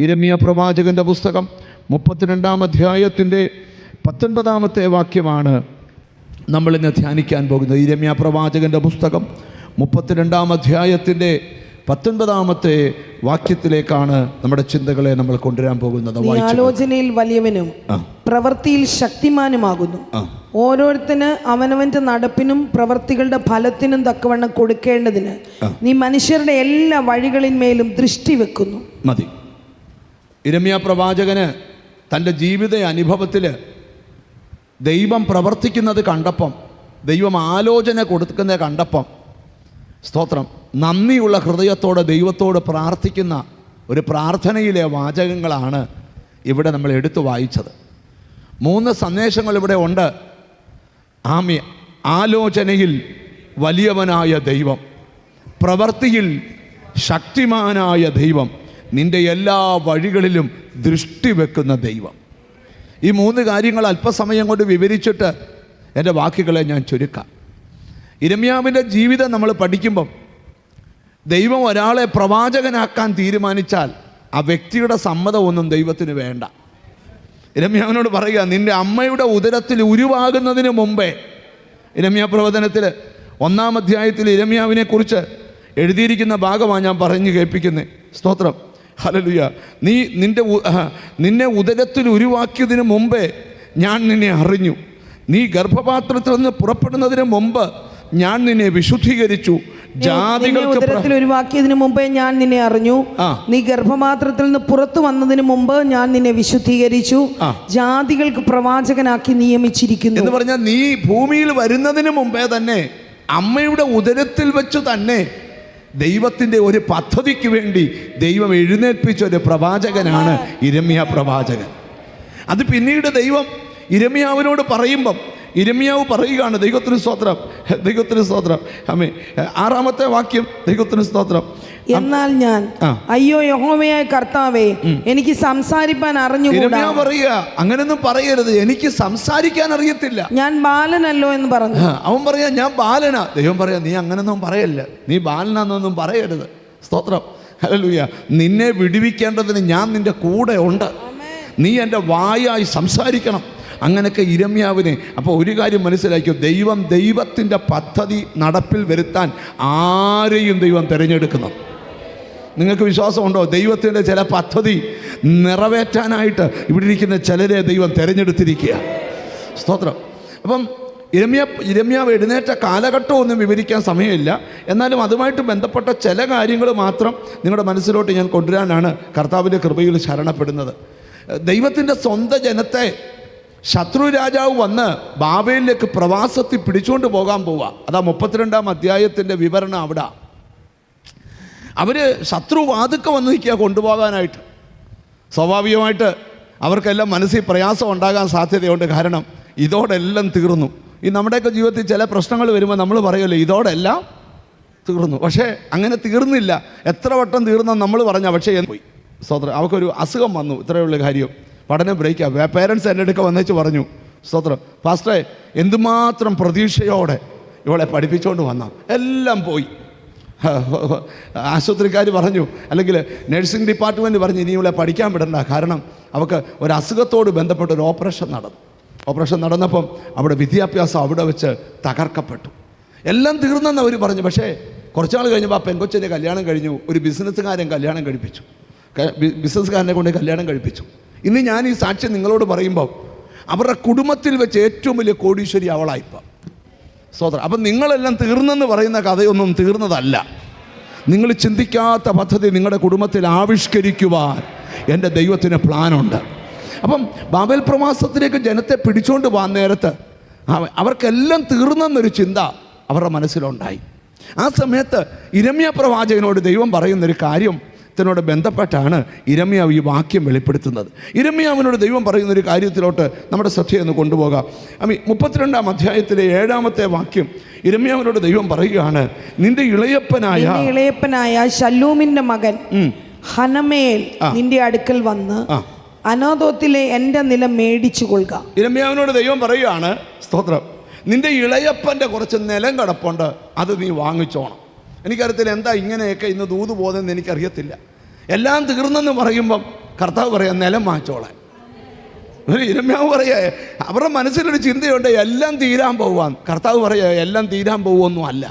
യിരെമ്യാ പ്രവാചകൻ്റെ പുസ്തകം 32-ാം അധ്യായത്തിൻ്റെ 19-ാമത്തെ വാക്യമാണ് നമ്മളിന്ന് ധ്യാനിക്കാൻ പോകുന്നത്. യിരെമ്യാ പ്രവാചകൻ്റെ പുസ്തകം 32-ാം അധ്യായത്തിൻ്റെ 19-ാമത്തെ വാക്യത്തിലേക്കാണ് നമ്മുടെ ചിന്തകളെ നമ്മൾ കൊണ്ടുവരാൻ പോകുന്നത്. ആലോചനയിൽ വലിയവനും പ്രവൃത്തിയിൽ ശക്തിമാനുമാകുന്നു. ഓരോരുത്തന് അവനവന്റെ നടപ്പിനും പ്രവൃത്തികളുടെ ഫലത്തിനും തക്കവണ്ണം കൊടുക്കേണ്ടതിന് നീ മനുഷ്യരുടെ എല്ലാ വഴികളിന്മേലും ദൃഷ്ടി വെക്കുന്നു. മതി. യിരെമ്യാ പ്രവാചകന് തൻ്റെ ജീവിത അനുഭവത്തിൽ ദൈവം പ്രവർത്തിക്കുന്നത് കണ്ടപ്പം, ദൈവം ആലോചന കൊടുക്കുന്നത് കണ്ടപ്പം, സ്തോത്രം, നന്ദിയുള്ള ഹൃദയത്തോടെ ദൈവത്തോട് പ്രാർത്ഥിക്കുന്ന ഒരു പ്രാർത്ഥനയിലെ വാചകങ്ങളാണ് ഇവിടെ നമ്മൾ എടുത്തു വായിച്ചത്. 3 സന്ദേശങ്ങൾ ഇവിടെ ഉണ്ട്. ആലോചനയിൽ വലിയവനായ ദൈവം, പ്രവൃത്തിയിൽ ശക്തിമാനായ ദൈവം, നിൻ്റെ എല്ലാ വഴികളിലും ദൃഷ്ടി വെക്കുന്ന ദൈവം. ഈ 3 കാര്യങ്ങൾ അല്പസമയം കൊണ്ട് വിവരിച്ചിട്ട് എൻ്റെ വാക്കുകളെ ഞാൻ ചുരുക്കാം. യിരെമ്യാവിൻ്റെ ജീവിതം നമ്മൾ പഠിക്കുമ്പം ദൈവം ഒരാളെ പ്രവാചകനാക്കാൻ തീരുമാനിച്ചാൽ ആ വ്യക്തിയുടെ സമ്മതമൊന്നും ദൈവത്തിന് വേണ്ട. യിരെമ്യാവിനോട് പറയുക, നിൻ്റെ അമ്മയുടെ ഉദരത്തിൽ ഉരുവാകുന്നതിന് മുമ്പേ, യിരെമ്യാ പ്രവചനത്തിൽ 1-ാം അധ്യായത്തിൽ യിരെമ്യാവിനെക്കുറിച്ച് എഴുതിയിരിക്കുന്ന ഭാഗമാണ് ഞാൻ പറഞ്ഞു കേൾപ്പിക്കുന്നത്. സ്തോത്രം, ഹല്ലേലൂയ. നിന്നെ ഉദരത്തിൽ ഉരുവാക്കിയതിന് മുമ്പേ ഞാൻ നിന്നെ അറിഞ്ഞു. നീ ഗർഭപാത്രത്തിൽ നിന്ന് പുറപ്പെടുന്നതിന് മുമ്പ് ഞാൻ നിന്നെ വിശുദ്ധീകരിച്ചു. ഉദരത്തിൽ ഉരുവാക്കിയതിന് മുമ്പേ ഞാൻ നിന്നെ അറിഞ്ഞു. നീ ഗർഭപാത്രത്തിൽ നിന്ന് പുറത്തു വന്നതിന് മുമ്പ് ഞാൻ നിന്നെ വിശുദ്ധീകരിച്ചു. ജാതികൾക്ക് പ്രവാചകനാക്കി നിയമിച്ചിരിക്കുന്നു എന്ന് പറഞ്ഞാൽ, നീ ഭൂമിയിൽ വരുന്നതിന് മുമ്പേ തന്നെ അമ്മയുടെ ഉദരത്തിൽ വെച്ച് തന്നെ ദൈവത്തിൻ്റെ ഒരു പദ്ധതിക്ക് വേണ്ടി ദൈവം എഴുന്നേൽപ്പിച്ച ഒരു പ്രവാചകനാണ് യിരെമ്യാ പ്രവാചകൻ. അത് പിന്നീട് ദൈവം യിരെമ്യാവിനോട് പറയുമ്പം യിരെമ്യാവ് പറയുകയാണ്, ദൈവത്തിന് സ്തോത്രം, ദൈവത്തിന് സ്തോത്രം. ആമേൻ. 6-ാമത്തെ വാക്യം, ദൈവത്തിന് സ്തോത്രം. എന്നാൽ ഞാൻ, അയ്യോ യഹോവയായ കർത്താവേ, എനിക്ക് സംസാരിപ്പാൻ അറിഞ്ഞുകൂടാ. പറയുക, അങ്ങനെയൊന്നും പറയരുത്, എനിക്ക് സംസാരിക്കാൻ അറിയത്തില്ല, ഞാൻ ബാലനല്ലോ എന്ന് പറഞ്ഞു. അവൻ പറയാ, ഞാൻ ബാലനാ. ദൈവം പറയാ, നീ അങ്ങനൊന്നും പറയല്ല, നീ ബാലനാന്നൊന്നും പറയരുത്. സ്തോത്രം, ഹല്ലേലൂയ. നിന്നെ വിടുവിക്കേണ്ടതിന് ഞാൻ നിന്റെ കൂടെ ഉണ്ട്. നീ എൻ്റെ വായായി സംസാരിക്കണം. അങ്ങനെയൊക്കെ യിരെമ്യാവിനെ. അപ്പോൾ ഒരു കാര്യം മനസ്സിലാക്കിയോ, ദൈവത്തിൻ്റെ പദ്ധതി നടപ്പിൽ വരുത്താൻ ആരെയും ദൈവം തിരഞ്ഞെടുക്കുന്നു. നിങ്ങൾക്ക് വിശ്വാസമുണ്ടോ? ദൈവത്തിൻ്റെ ചില പദ്ധതി നിറവേറ്റാനായിട്ട് ഇവിടെ ഇരിക്കുന്ന ചിലരെ ദൈവം തിരഞ്ഞെടുത്തിരിക്കുക. സ്തോത്രം. അപ്പം യിരെമ്യാവ് എഴുന്നേറ്റ കാലഘട്ടമൊന്നും വിവരിക്കാൻ സമയമില്ല. എന്നാലും അതുമായിട്ട് ബന്ധപ്പെട്ട ചില കാര്യങ്ങൾ മാത്രം നിങ്ങളുടെ മനസ്സിലോട്ട് ഞാൻ കൊണ്ടുവരാനാണ് കർത്താവിൻ്റെ കൃപയിൽ ശരണപ്പെടുന്നത്. ദൈവത്തിൻ്റെ സ്വന്തം ജനത്തെ ശത്രു രാജാവ് വന്ന് ബാബേലിലേക്ക് പ്രവാസത്തിൽ പിടിച്ചുകൊണ്ട് പോകാൻ പോവുക. അതാ 32-ാം അധ്യായത്തിൻ്റെ വിവരണം. അവിടെ അവർ ശത്രു വാതുക്കെ വന്ന് നിൽക്കുക കൊണ്ടുപോകാനായിട്ട്. സ്വാഭാവികമായിട്ട് അവർക്കെല്ലാം മനസ്സിൽ പ്രയാസം ഉണ്ടാകാൻ സാധ്യതയുണ്ട്. കാരണം ഇതോടെല്ലാം തീർന്നു. ഈ നമ്മുടെയൊക്കെ ജീവിതത്തിൽ ചില പ്രശ്നങ്ങൾ വരുമ്പോൾ നമ്മൾ പറയുമല്ലോ, ഇതോടെല്ലാം തീർന്നു. പക്ഷേ അങ്ങനെ തീർന്നില്ല. എത്ര വട്ടം തീർന്നെന്ന് നമ്മൾ പറഞ്ഞാൽ, പക്ഷേ പോയി. സ്തോത്രം. അവർക്കൊരു അസുഖം വന്നു, ഇത്രയുള്ള കാര്യം. പഠനം ബ്രേക്കാണ്. പേരൻസ് എൻ്റെ അടുക്ക വന്നേച്ച് പറഞ്ഞു, സ്തോത്രം, പാസ്റ്ററെ, എന്തുമാത്രം പ്രതീക്ഷയോടെ ഇവളെ പഠിപ്പിച്ചുകൊണ്ട് വന്ന എല്ലാം പോയി. ആശുപത്രിക്കാർ പറഞ്ഞു, അല്ലെങ്കിൽ നഴ്സിംഗ് ഡിപ്പാർട്ട്മെൻറ്റ് പറഞ്ഞു, ഇനി ഇവളെ പഠിക്കാൻ വിടണ്ട. കാരണം അവൾക്ക് ഒരു അസുഖത്തോട് ബന്ധപ്പെട്ട ഒരു ഓപ്പറേഷൻ നടന്നു. ഓപ്പറേഷൻ നടന്നപ്പം അവിടെ വിദ്യാഭ്യാസം അവിടെ വെച്ച് തകർക്കപ്പെട്ടു. എല്ലാം തീർന്നെന്ന് അവർ പറഞ്ഞു. പക്ഷേ കുറച്ചാൾ കഴിഞ്ഞപ്പോൾ ആ പെൺകൊച്ചിൻ്റെ കല്യാണം കഴിഞ്ഞു. ഒരു ബിസിനസ്സുകാരൻ കല്യാണം കഴിപ്പിച്ചു. ബിസിനസ്സുകാരനെ കൊണ്ട് കല്യാണം കഴിപ്പിച്ചു. ഇന്ന് ഞാൻ ഈ സാക്ഷ്യം നിങ്ങളോട് പറയുമ്പോൾ അവരുടെ കുടുംബത്തിൽ വെച്ച് ഏറ്റവും വലിയ കോടീശ്വരി അവളായിപ്പോൾ. സോദര, അപ്പം നിങ്ങളെല്ലാം തീർന്നെന്ന് പറയുന്ന കഥയൊന്നും തീർന്നതല്ല. നിങ്ങൾ ചിന്തിക്കാത്ത പദ്ധതി നിങ്ങളുടെ കുടുംബത്തിൽ ആവിഷ്കരിക്കുവാൻ എൻ്റെ ദൈവത്തിന് പ്ലാനുണ്ട്. അപ്പം ബാബേൽ പ്രവാസത്തിലേക്ക് ജനത്തെ പിടിച്ചുകൊണ്ട് പോകാൻ നേരത്ത് അവർക്കെല്ലാം തീർന്നെന്നൊരു ചിന്ത അവരുടെ മനസ്സിലുണ്ടായി. ആ സമയത്ത് യിരെമ്യാ പ്രവാചകനോട് ദൈവം പറയുന്നൊരു കാര്യം ത്തിനോട് ബന്ധപ്പെട്ടാണ് യിരെമ്യാവ് ഈ വാക്യം വെളിപ്പെടുത്തുന്നത്. യിരെമ്യാവിനോട് ദൈവം പറയുന്നൊരു കാര്യത്തിലോട്ട് നമ്മുടെ ശ്രദ്ധയൊന്ന് കൊണ്ടുപോകാം. 32-ാം അധ്യായത്തിലെ 7-ാമത്തെ വാക്യം യിരെമ്യാവിനോട് ദൈവം പറയുകയാണ്, നിന്റെ ഇളയപ്പനായ ശല്ലൂമിൻ്റെ മകൻ ഹനമേൽ നിന്റെ അടുക്കൽ വന്ന് അനാഥോത്തിലെ എൻ്റെ നിലം മേടിച്ചു കൊള്ളുക. യിരെമ്യാവിനോട് ദൈവം പറയുകയാണ്, സ്തോത്രം, നിന്റെ ഇളയപ്പൻ്റെ കുറച്ച് നിലം കിടപ്പുണ്ട്, അത് നീ വാങ്ങിച്ചോണം. എനിക്കറിയത്തില്ല എന്താ ഇങ്ങനെയൊക്കെ ഇന്ന് ദൂത് പോകുന്നതെന്ന് എനിക്കറിയത്തില്ല. എല്ലാം തീർന്നെന്ന് പറയുമ്പം കർത്താവ് പറയാം നിലം വാങ്ങിച്ചോളാൻ. ഇരമ്യാവ് പറയാ അവരുടെ മനസ്സിലൊരു ചിന്തയുണ്ട് എല്ലാം തീരാൻ പോവാൻ. കർത്താവ് പറയാ എല്ലാം തീരാൻ പോവുമൊന്നും അല്ല.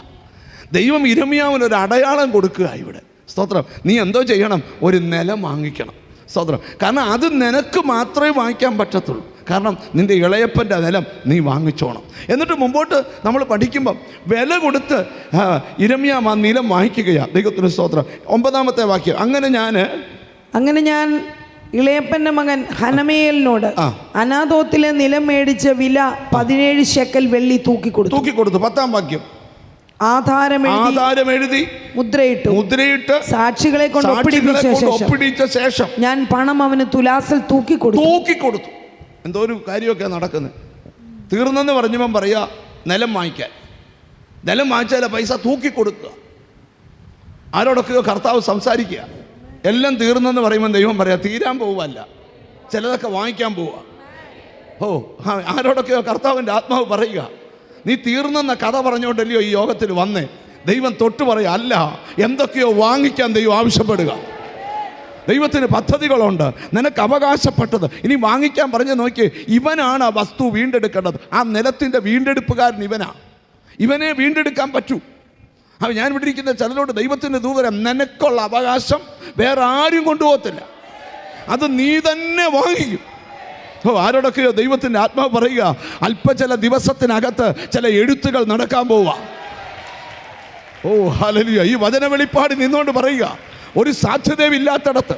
ദൈവം ഇരമ്യാവിന് ഒരു അടയാളം കൊടുക്കുക ഇവിടെ. സ്തോത്രം. നീ എന്തോ ചെയ്യണം? ഒരു നിലം വാങ്ങിക്കണം. സ്തോത്രം. കാരണം അത് നിനക്ക് മാത്രമേ വാങ്ങിക്കാൻ പറ്റത്തുള്ളൂ. കാരണം നിൻ്റെ ഇളയപ്പൻ്റെ നിലം നീ വാങ്ങിച്ചോണം. എന്നിട്ട് മുമ്പോട്ട് നമ്മൾ പഠിക്കുമ്പം വില കൊടുത്ത് ഇരമ്യാവ് ആ നിലം വാങ്ങിക്കുകയാണ്. ദൈവത്തിന് സ്തോത്രം. 9-ാമത്തെ വാക്യം. അങ്ങനെ ഞാൻ ഇളയപ്പന്റെ മകൻ ഹനമേലിനോട് അനാഥോത്തിലെ നിലം മേടിച്ച വില 17 ശെക്കൽ വെള്ളി തൂക്കിക്കൊടുത്തു. 10-ാം വാക്യം. ആധാരം എഴുതി മുദ്രയിട്ട് സാക്ഷികളെ കൊണ്ട് ഒപ്പിടിച്ച ശേഷം ഞാൻ പണം അവന് തുലാസിൽ തൂക്കിക്കൊടുത്തു. എന്തോ ഒരു കാര്യമൊക്കെ നടക്കുന്നത്. തീർന്നെന്ന് പറഞ്ഞവൻ പറയാ നിലം വാങ്ങിക്കാൻ. നിലം വാങ്ങിച്ചാൽ പൈസ തൂക്കിക്കൊടുക്കുക. ആരോടൊക്കെയോ കർത്താവ് സംസാരിക്കുക. എല്ലാം തീർന്നെന്ന് പറയുമ്പോൾ ദൈവം പറയാ തീരാൻ പോവല്ല, ചിലതൊക്കെ വാങ്ങിക്കാൻ പോവുക. ആരോടൊക്കെയോ കർത്താവിൻ്റെ ആത്മാവ് പറയുക നീ തീർന്നെന്ന കഥ പറഞ്ഞുകൊണ്ടല്ലയോ ഈ യോഗത്തിൽ വന്നേ. ദൈവം തൊട്ട് പറയുക അല്ല, എന്തൊക്കെയോ വാങ്ങിക്കാൻ ദൈവം ആവശ്യപ്പെടുക. ദൈവത്തിന് പദ്ധതികളുണ്ട്. നിനക്ക് അവകാശപ്പെട്ടത് ഇനി വാങ്ങിക്കാൻ പറഞ്ഞു നോക്കി. ഇവനാണ് ആ വസ്തു വീണ്ടെടുക്കേണ്ടത്. ആ നിലത്തിൻ്റെ വീണ്ടെടുപ്പുകാരൻ ഇവനെ വീണ്ടെടുക്കാൻ പറ്റൂ. അപ്പം ഞാൻ ഇവിടെ ഇരിക്കുന്ന ചിലരോട് ദൈവത്തിൻ്റെ ദൂതരം നിനക്കുള്ള അവകാശം വേറെ ആരും കൊണ്ടുപോകത്തില്ല, അത് നീ തന്നെ വാങ്ങിക്കും. ആരോടൊക്കെയോ ദൈവത്തിൻ്റെ ആത്മാവ് പറയുക ചില ദിവസത്തിനകത്ത് ചില എഴുത്തുകൾ നടക്കാൻ പോവുക. ഹല്ലേലൂയ. ഈ വചന വെളിപ്പാട് നിന്നുകൊണ്ട് പറയുക ഒരു സാധ്യതയില്ലാത്തടത്ത്,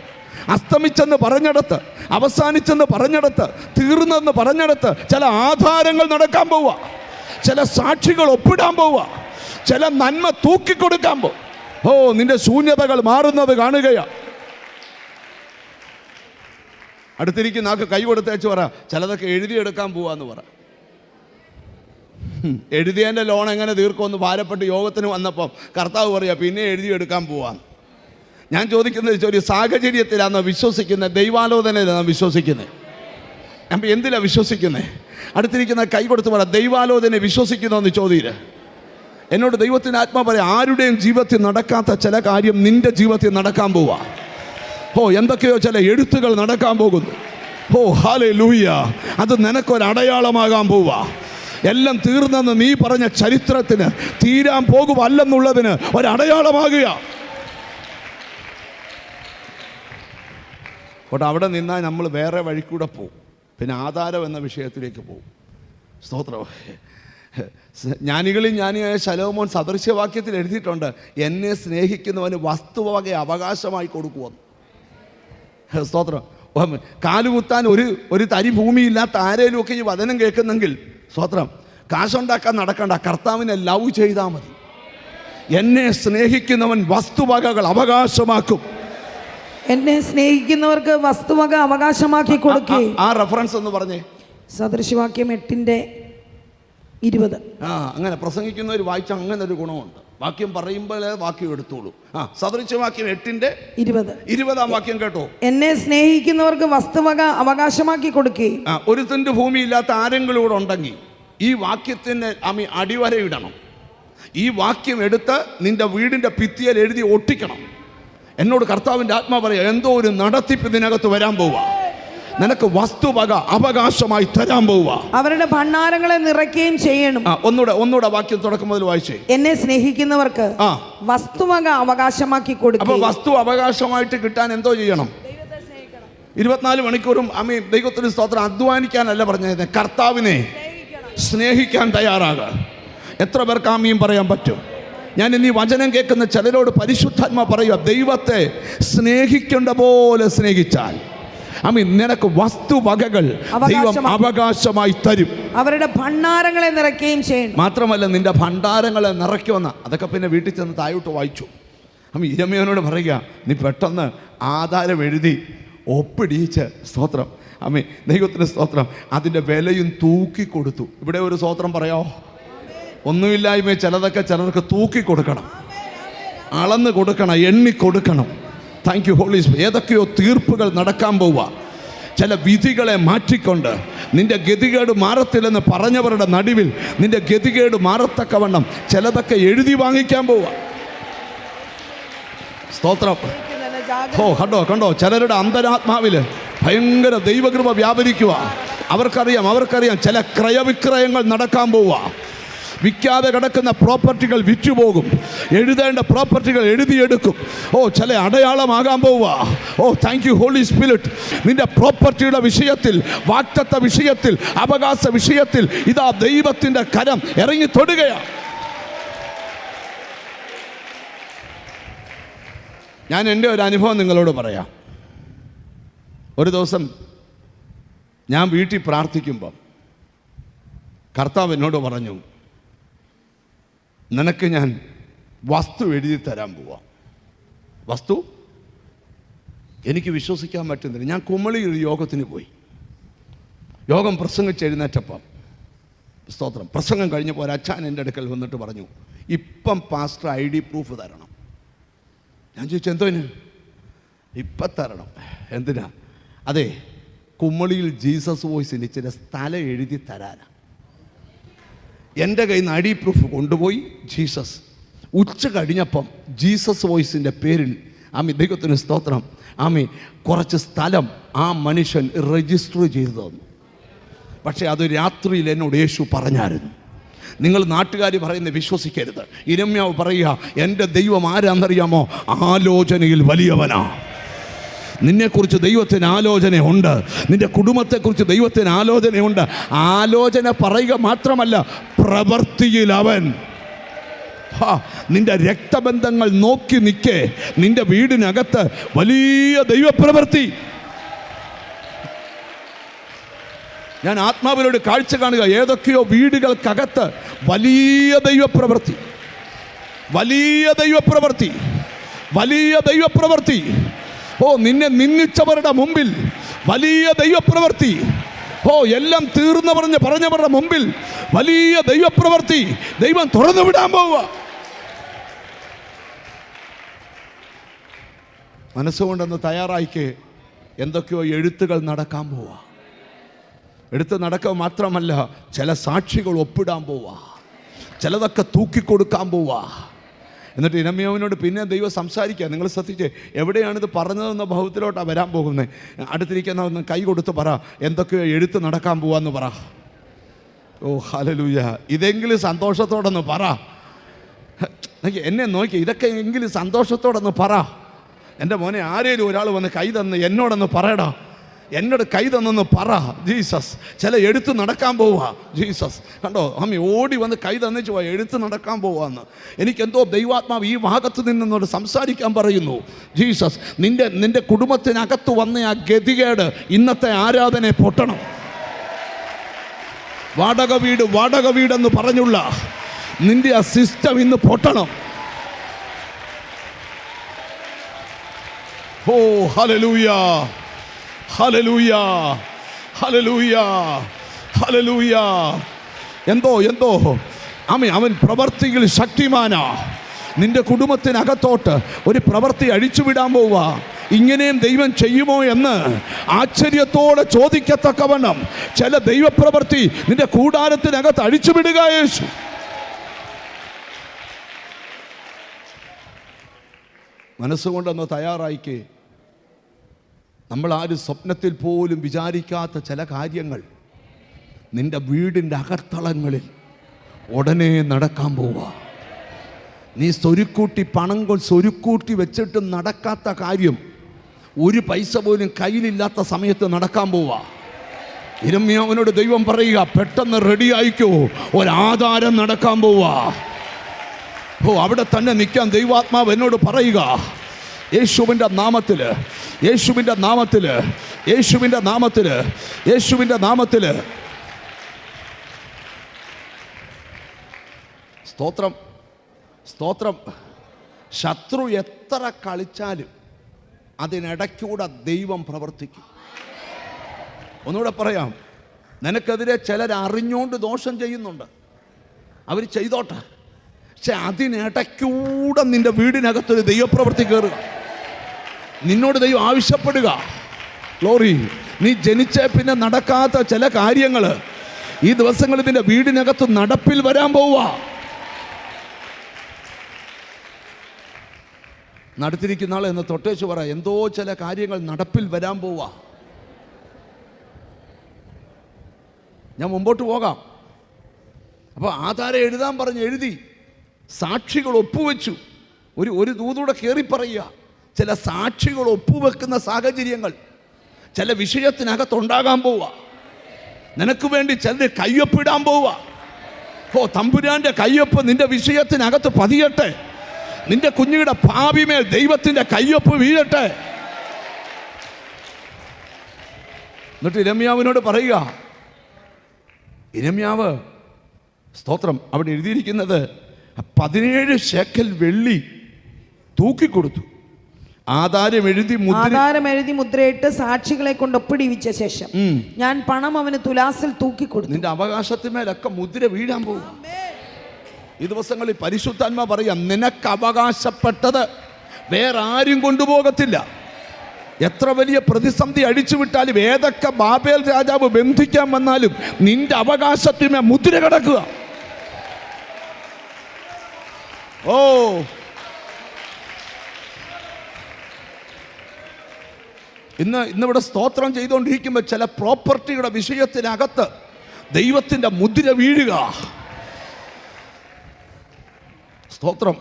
അസ്തമിച്ചെന്ന് പറഞ്ഞിടത്ത്, അവസാനിച്ചെന്ന് പറഞ്ഞിടത്ത്, തീർന്നെന്ന് പറഞ്ഞിടത്ത് ചില ആധാരങ്ങൾ നടക്കാൻ പോവുക, ചില സാക്ഷികൾ ഒപ്പിടാൻ പോവുക, ചില നന്മ തൂക്കിക്കൊടുക്കാൻ പോവുക. നിന്റെ ശൂന്യതകൾ മാറുന്നത് കാണുകയാണ്. അടുത്തിരിക്കുന്ന ആൾക്ക് കൈ കൊടുത്തേച്ച് പറ ചിലതൊക്കെ എഴുതിയെടുക്കാൻ പോവാന്ന് പറ. എഴുതിയതിൻ്റെ ലോൺ എങ്ങനെ തീർക്കുമെന്ന് ഭാരപ്പെട്ട് യോഗത്തിന് വന്നപ്പം കർത്താവ് പറയാ പിന്നെ എഴുതിയെടുക്കാൻ പോവാന്ന്. ഞാൻ ചോദിക്കുന്നത് ഒരു സാഹചര്യത്തിലാണോ വിശ്വസിക്കുന്നത്, ദൈവാലോചനയിലാണോ വിശ്വസിക്കുന്നത്? അപ്പം എന്തിനാണ് വിശ്വസിക്കുന്നത്? അടുത്തിരിക്കുന്ന കൈ കൊടുത്ത് പറ ദൈവാലോചന വിശ്വസിക്കുന്നോ എന്ന് ചോദിയില്ല. എന്നോട് ദൈവത്തിൻ്റെ ആത്മാ പറയാം ആരുടെയും ജീവിതത്തിൽ നടക്കാത്ത ചില കാര്യം നിന്റെ ജീവിതത്തിൽ നടക്കാൻ പോവാ. എന്തൊക്കെയോ ചില എഴുത്തുകൾ നടക്കാൻ പോകുന്നു. ഹല്ലേലൂയ. അത് നിനക്കൊരടയാളമാകാൻ പോവാ. എല്ലാം തീർന്നെന്ന് നീ പറഞ്ഞ ചരിത്രത്തിന് തീരാൻ പോകുമല്ലെന്നുള്ളതിന് ഒരടയാളമാകുക. അവിടെ നിന്നാൽ നമ്മൾ വേറെ വഴിക്കൂടെ പോകും. പിന്നെ ആധാരം എന്ന വിഷയത്തിലേക്ക് പോകും. സ്തോത്രം. ജ്ഞാനികളിൽ ജ്ഞാനിയായ ശലോമോൻ സദൃശ്യവാക്യത്തിൽ എഴുതിയിട്ടുണ്ട് എന്നെ സ്നേഹിക്കുന്നവന് വസ്തുവക അവകാശമായി കൊടുക്കുമെന്ന്. സ്തോത്രം. കാലുകുത്താൻ ഒരു തരി ഭൂമിയില്ലാത്ത ആരേലും ഒക്കെ ഈ വചനം കേൾക്കുന്നെങ്കിൽ സ്തോത്രം കാശുണ്ടാക്കാൻ നടക്കണ്ട, കർത്താവിനെ ലവ് ചെയ്താൽ മതി. എന്നെ സ്നേഹിക്കുന്നവൻ വസ്തുവകകൾ അവകാശമാക്കും. എന്നെ സ്നേഹിക്കുന്നവർക്ക് വസ്തുവക അവകാശമാക്കി കൊടുക്കേ. ആ റെഫറൻസ് എന്ന് പറഞ്ഞേ. സദൃശവാക്യം 8:20. അങ്ങനെ പ്രസംഗിക്കുന്നവർ വായിച്ച അങ്ങനെ ഒരു ഗുണമുണ്ട്. വാക്യം പറയുമ്പോഴേ വാക്യം എടുത്തോളൂ. സദൃശവാക്യം 8:20 വാക്യം കേട്ടോ. എന്നെ സ്നേഹിക്കുന്നവർക്ക് വസ്തുവക അവകാശമാക്കി കൊടുക്കേ. ഒരു സെന്റ് ഭൂമിയില്ലാത്ത ആരെങ്കിലും കൂടെ ഉണ്ടെങ്കിൽ ഈ വാക്യത്തിന് അടിവരയിടണം. ഈ വാക്യം എടുത്ത് നിന്റെ വീടിന്റെ ഭിത്തിയിൽ എഴുതി ഒട്ടിക്കണം. എന്നോട് കർത്താവിൻ്റെ ആത്മാ പറയാം എന്തോ ഒരു നടത്തിപ്പ് ഇതിനകത്ത് വരാൻ പോവാ. നിനക്ക് വസ്തുവക അവകാശമായി തരാൻ പോവുക. അവരുടെ ഭണ്ഡാരങ്ങളെ നിറയ്ക്കുകയും ചെയ്യണം. ഒന്നുകൂടെ വാക്യം തുടക്കം മുതൽ വായിച്ചേ. എന്നെ സ്നേഹിക്കുന്നവർക്ക് വസ്തുവക അവകാശമാക്കി കൊടുക്കും. അപ്പൊ വസ്തു അവകാശമായിട്ട് കിട്ടാൻ എന്തോ ചെയ്യണം? 24 മണിക്കൂറും ദൈവത്തിന് സ്തോത്രം അധ്വാനിക്കാനല്ല പറഞ്ഞത്, കർത്താവിനെ സ്നേഹിക്കാൻ തയ്യാറാകുക. എത്ര പേർക്ക് ആമീൻ പറയാൻ പറ്റും? ഞാൻ ഇനി വചനം കേൾക്കുന്ന ചിലരോട് പരിശുദ്ധാത്മാ പറയുക ദൈവത്തെ സ്നേഹിക്കേണ്ട പോലെ സ്നേഹിച്ചാൽ നിനക്ക് വസ്തുവകകൾ ദൈവം അവകാശമായി തരും. അവരുടെ ഭണ്ഡാരങ്ങളെ നിറയ്ക്കുകയും ചെയ്യും. മാത്രമല്ല നിന്റെ ഭണ്ഡാരങ്ങളെ നിറയ്ക്കുമെന്ന അതൊക്കെ പിന്നെ വീട്ടിൽ ചെന്ന് താഴോട്ട് വായിച്ചു. ഇരമ്യാവിനോട് പറയുക നീ പെട്ടെന്ന് ആധാരം എഴുതി ഒപ്പിടിയിച്ച് സ്തോത്രം ദൈവത്തിന് സ്തോത്രം അതിൻ്റെ വിലയും തൂക്കിക്കൊടുത്തു. ഇവിടെ ഒരു സ്തോത്രം പറയാമോ? ഒന്നുമില്ലായ്മ ചിലർക്ക് തൂക്കി കൊടുക്കണം, അളന്ന് കൊടുക്കണം, എണ്ണി കൊടുക്കണം. Thank you holy spirit. ഏതൊക്കെയോ തീർപ്പുകൾ നടക്കാൻ പോവുക. ചില വിധികളെ മാറ്റിക്കൊണ്ട് നിന്റെ ഗതികേട് മാറത്തില്ലെന്ന് പറഞ്ഞവരുടെ നടുവിൽ നിന്റെ ഗതികേട് മാറത്തക്കവണ്ണം ചിലതൊക്കെ എഴുതി വാങ്ങിക്കാൻ പോവുക. സ്തോത്രം. കണ്ടോ ചിലരുടെ അന്തരാത്മാവില് ഭയങ്കര ദൈവകൃപ വ്യാപരിക്കുക. അവർക്കറിയാം ചില ക്രയവിക്രയങ്ങൾ നടക്കാൻ പോവുക. വിൽക്കാതെ കിടക്കുന്ന പ്രോപ്പർട്ടികൾ വിറ്റുപോകും. എഴുതേണ്ട പ്രോപ്പർട്ടികൾ എഴുതിയെടുക്കും. ചില അടയാളമാകാൻ പോവുക. Thank you holy spirit. നിന്റെ പ്രോപ്പർട്ടിയുടെ വിഷയത്തിൽ, വാഗ്ദത്ത വിഷയത്തിൽ, അവകാശ വിഷയത്തിൽ ഇതാ ദൈവത്തിൻ്റെ കരം ഇറങ്ങി തൊടുകയാണ്. ഞാൻ എൻ്റെ ഒരു അനുഭവം നിങ്ങളോട് പറയാം. ഒരു ദിവസം ഞാൻ വീട്ടിൽ പ്രാർത്ഥിക്കുമ്പം കർത്താവ് എന്നോട് പറഞ്ഞു, നിനക്ക് ഞാൻ വസ്തു എഴുതി തരാൻ പോവാം. വസ്തു എനിക്ക് വിശ്വസിക്കാൻ പറ്റുന്നില്ല. ഞാൻ കുമളി ഒരു യോഗത്തിന് പോയി. യോഗം പ്രസംഗിച്ചെഴുന്നേറ്റപ്പം സ്തോത്രം പ്രസംഗം കഴിഞ്ഞപ്പോൾ ഒരു അച്ഛൻ എൻ്റെ അടുക്കൽ വന്നിട്ട് പറഞ്ഞു, ഇപ്പം പാസ്റ്റർ ID പ്രൂഫ് തരണം. ഞാൻ ചോദിച്ചു, എന്തോന്? ഇപ്പം തരണം. എന്തിനാ? അതെ, കുമളിയിൽ ജീസസ് വോയിസിന് ഇച്ചിരി സ്ഥലം എഴുതി തരാനാണ്. എൻ്റെ കയ്യിൽ നിന്ന് ID പ്രൂഫ് കൊണ്ടുപോയി ജീസസ്. ഉച്ച കഴിഞ്ഞപ്പം ജീസസ് വോയിസിൻ്റെ പേരിൽ ദൈവത്തിന് സ്തോത്രം കുറച്ച് സ്ഥലം ആ മനുഷ്യൻ രജിസ്റ്റർ ചെയ്തു തന്നു. പക്ഷേ അത് രാത്രിയിൽ എന്നോട് യേശു പറഞ്ഞായിരുന്നു, നിങ്ങൾ നാട്ടുകാർ പറയുന്നത് വിശ്വസിക്കരുത്. ഇരമ്യാവ് പറയുക, എൻ്റെ ദൈവം ആരാന്നറിയാമോ? ആലോചനയിൽ വലിയവനാ. നിന്നെക്കുറിച്ച് ദൈവത്തിന് ആലോചനയുണ്ട്. നിന്റെ കുടുംബത്തെക്കുറിച്ച് ദൈവത്തിന് ആലോചനയുണ്ട്. ആലോചന പറയുക മാത്രമല്ല, പ്രവൃത്തിയിൽ അവൻ. നിന്റെ രക്തബന്ധങ്ങൾ നോക്കി നിൽക്കേ, നിന്റെ വീടിനകത്ത് വലിയ ദൈവപ്രവൃത്തി. ഞാൻ ആത്മാവിനോട് കാഴ്ച കാണുക, ഏതൊക്കെയോ വീടുകൾക്കകത്ത് വലിയ ദൈവപ്രവൃത്തി, വലിയ ദൈവപ്രവൃത്തി, വലിയ ദൈവപ്രവൃത്തി. നിന്നെ നിന്ദിച്ചവരുടെ മുമ്പിൽ വലിയ ദൈവപ്രവൃത്തി. എല്ലാം തീർന്നു പറഞ്ഞവരുടെ മുമ്പിൽ വലിയ ദൈവപ്രവൃത്തി. ദൈവം തുറന്നു വിടാൻ പോവുക. മനസ്സുകൊണ്ടൊന്ന് തയ്യാറായിക്ക്. എന്തൊക്കെയോ എഴുത്തുകൾ നടക്കാൻ പോവാ. എടുത്ത് നടക്കുക മാത്രമല്ല, ചില സാക്ഷികൾ ഒപ്പിടാൻ പോവാ, ചിലതൊക്കെ തൂക്കിക്കൊടുക്കാൻ പോവാ. എന്നിട്ട് ഇരമ്യാവിനോട് പിന്നെ ദൈവം സംസാരിക്കുക. നിങ്ങൾ ശ്രദ്ധിച്ച്, എവിടെയാണിത് പറഞ്ഞതെന്ന ഭാവത്തിലോട്ടാണ് വരാൻ പോകുന്നത്. അടുത്തിരിക്കുന്ന ഒന്ന് കൈ കൊടുത്ത് പറ, എന്തൊക്കെയോ എഴുത്ത് നടക്കാൻ പോവാന്ന് പറ. ഹല്ലേലൂയ. ഇതെങ്കിലും സന്തോഷത്തോടൊന്ന് പറ. എന്നെ നോക്കി, ഇതൊക്കെ എങ്കിലും സന്തോഷത്തോടൊന്ന് പറ. എൻ്റെ മോനെ, ആരേലും ഒരാൾ വന്ന് കൈ തന്ന് എന്നോടൊന്ന് പറയടാ, എന്നോട് കൈ തന്നൊന്ന് പറ. ജീസസ്, ചില എഴുത്ത് നടക്കാൻ പോവാ. ജീസസ് കണ്ടോ, ഓടി വന്ന് കൈ തന്നിച്ച് പോവാ, എഴുത്ത് നടക്കാൻ പോവാന്ന്. എനിക്കെന്തോ ദൈവാത്മാവ് ഈ ഭാഗത്ത് നിന്നോട് സംസാരിക്കാൻ പറയുന്നു. ജീസസ്, നിന്റെ കുടുംബത്തിനകത്ത് വന്ന ആ ഗതികേട് ഇന്നത്തെ ആരാധനയെ പൊട്ടണം. വാടക വീടെന്ന് പറഞ്ഞുള്ള നിന്റെ ആ സിസ്റ്റം ഇന്ന് പൊട്ടണം. Hallelujah, hallelujah, hallelujah, hallelujah. എന്തോ അവൻ പ്രവർത്തിയിൽ ശക്തിമാനാ. നിന്റെ കുടുംബത്തിനകത്തോട്ട് ഒരു പ്രവൃത്തി അഴിച്ചുവിടാൻ പോവുക. ഇങ്ങനെയും ദൈവം ചെയ്യുമോ എന്ന് ആശ്ചര്യത്തോടെ ചോദിക്കത്തക്കവണ്ണം ചില ദൈവപ്രവൃത്തി നിന്റെ കൂടാരത്തിനകത്ത് അഴിച്ചുവിടുക യേശു. മനസ്സുകൊണ്ടൊന്ന് തയ്യാറായിക്കേ. നമ്മൾ ആരും സ്വപ്നത്തിൽ പോലും വിചാരിക്കാത്ത ചില കാര്യങ്ങൾ നിന്റെ വീടിൻ്റെ അകത്തളങ്ങളിൽ ഉടനെ നടക്കാൻ പോവാ. നീ സ്വരുക്കൂട്ടി വെച്ചിട്ട് നടക്കാത്ത കാര്യം, ഒരു പൈസ പോലും കയ്യിലില്ലാത്ത സമയത്ത് നടക്കാൻ പോവാ. ഇരമ്യാവിനോട് ദൈവം പറയുക, പെട്ടെന്ന് റെഡി ആയിക്കോ, ഒരാധാരം നടക്കാൻ പോവാ. അവിടെ തന്നെ നിൽക്കാൻ ദൈവാത്മാവ് എന്നോട് പറയുക, യേശുവിൻ്റെ നാമത്തില്, യേശുവിൻ്റെ നാമത്തില്, യേശുവിൻ്റെ നാമത്തില്, യേശുവിൻ്റെ നാമത്തില്. സ്തോത്രം, സ്തോത്രം. ശത്രു എത്ര കളിച്ചാലും അതിനിടയ്ക്കൂടെ ദൈവം പ്രവർത്തിക്കും. ഒന്നുകൂടെ പറയാം, നിനക്കെതിരെ ചിലർ അറിഞ്ഞുകൊണ്ട് ദോഷം ചെയ്യുന്നുണ്ട്, അവർ ചെയ്തോട്ടെ. പക്ഷെ അതിനിടയ്ക്കൂടെ നിന്റെ വീടിനകത്തൊരു ദൈവപ്രവൃത്തി കയറുക. നിന്നോട് ദൈവം ആവശ്യപ്പെടുക, ഗ്ലോറി, നീ ജനിച്ച പിന്നെ നടക്കാത്ത ചില കാര്യങ്ങൾ ഈ ദിവസങ്ങളിൽ നിന്റെ വീടിനകത്ത് നടപ്പിൽ വരാൻ പോവുക. നടത്തിരിക്കുന്ന ആൾ എന്ന് തൊട്ടേച്ച് പറ, എന്തോ ചില കാര്യങ്ങൾ നടപ്പിൽ വരാൻ പോവാ. ഞാൻ മുമ്പോട്ട് പോകാം. അപ്പോൾ ആധാരം എഴുതാൻ പറഞ്ഞ് എഴുതി, സാക്ഷികൾ ഒപ്പുവെച്ചു. ഒരു ദൂതൂടെ കയറി പറയുക, ചില സാക്ഷികൾ ഒപ്പുവെക്കുന്ന സാഹചര്യങ്ങൾ ചില വിഷയത്തിനകത്തുണ്ടാകാൻ പോവുക. നിനക്ക് വേണ്ടി ചിലർ കയ്യൊപ്പിടാൻ പോവുക. തമ്പുരാന്റെ കയ്യൊപ്പ് നിന്റെ വിഷയത്തിനകത്ത് പതിയട്ടെ. നിന്റെ കുഞ്ഞുങ്ങളുടെ ഭാവിമേൽ ദൈവത്തിന്റെ കയ്യൊപ്പ് വീഴട്ടെ. എന്നിട്ട് ഇരമ്യാവിനോട് പറയുക, ഇരമ്യാവ് സ്തോത്രം, അവിടെ എഴുതിയിരിക്കുന്നത് 17 ശേക്കൽ വെള്ളി തൂക്കിക്കൊടുത്തു. ആധാരം എഴുതി മുദ്രയിട്ട് സാക്ഷികളെ കൊണ്ട് ഒപ്പിടിവിച്ച ശേഷം ഞാൻ പണം അവന് തുലാസിൽ തൂക്കിക്കൊടുത്തു. നിന്റെ അവകാശത്തിന്മേലൊക്കെ മുദ്ര വീഴാൻ പോകും. ഈ ദിവസങ്ങളിൽ പരിശുദ്ധാത്മാ പറയാം, നിനക്ക് അവകാശപ്പെട്ടത് വേറെ ആരും കൊണ്ടുപോകത്തില്ല. എത്ര വലിയ പ്രതിസന്ധി അടിച്ചുവിട്ടാലും, ഏതൊക്കെ ബാബേൽ രാജാവ് ബന്ധിക്കാൻ വന്നാലും നിന്റെ അവകാശത്തിന്മേൽ മുദ്ര കിടക്കുക. ഓ, ഇന്നിവിടെ സ്തോത്രം ചെയ്തുകൊണ്ടിരിക്കുമ്പോൾ ചില പ്രോപ്പർട്ടിയുടെ വിഷയത്തിനകത്ത് ദൈവത്തിൻ്റെ മുദ്ര വീഴുക. സ്തോത്രം,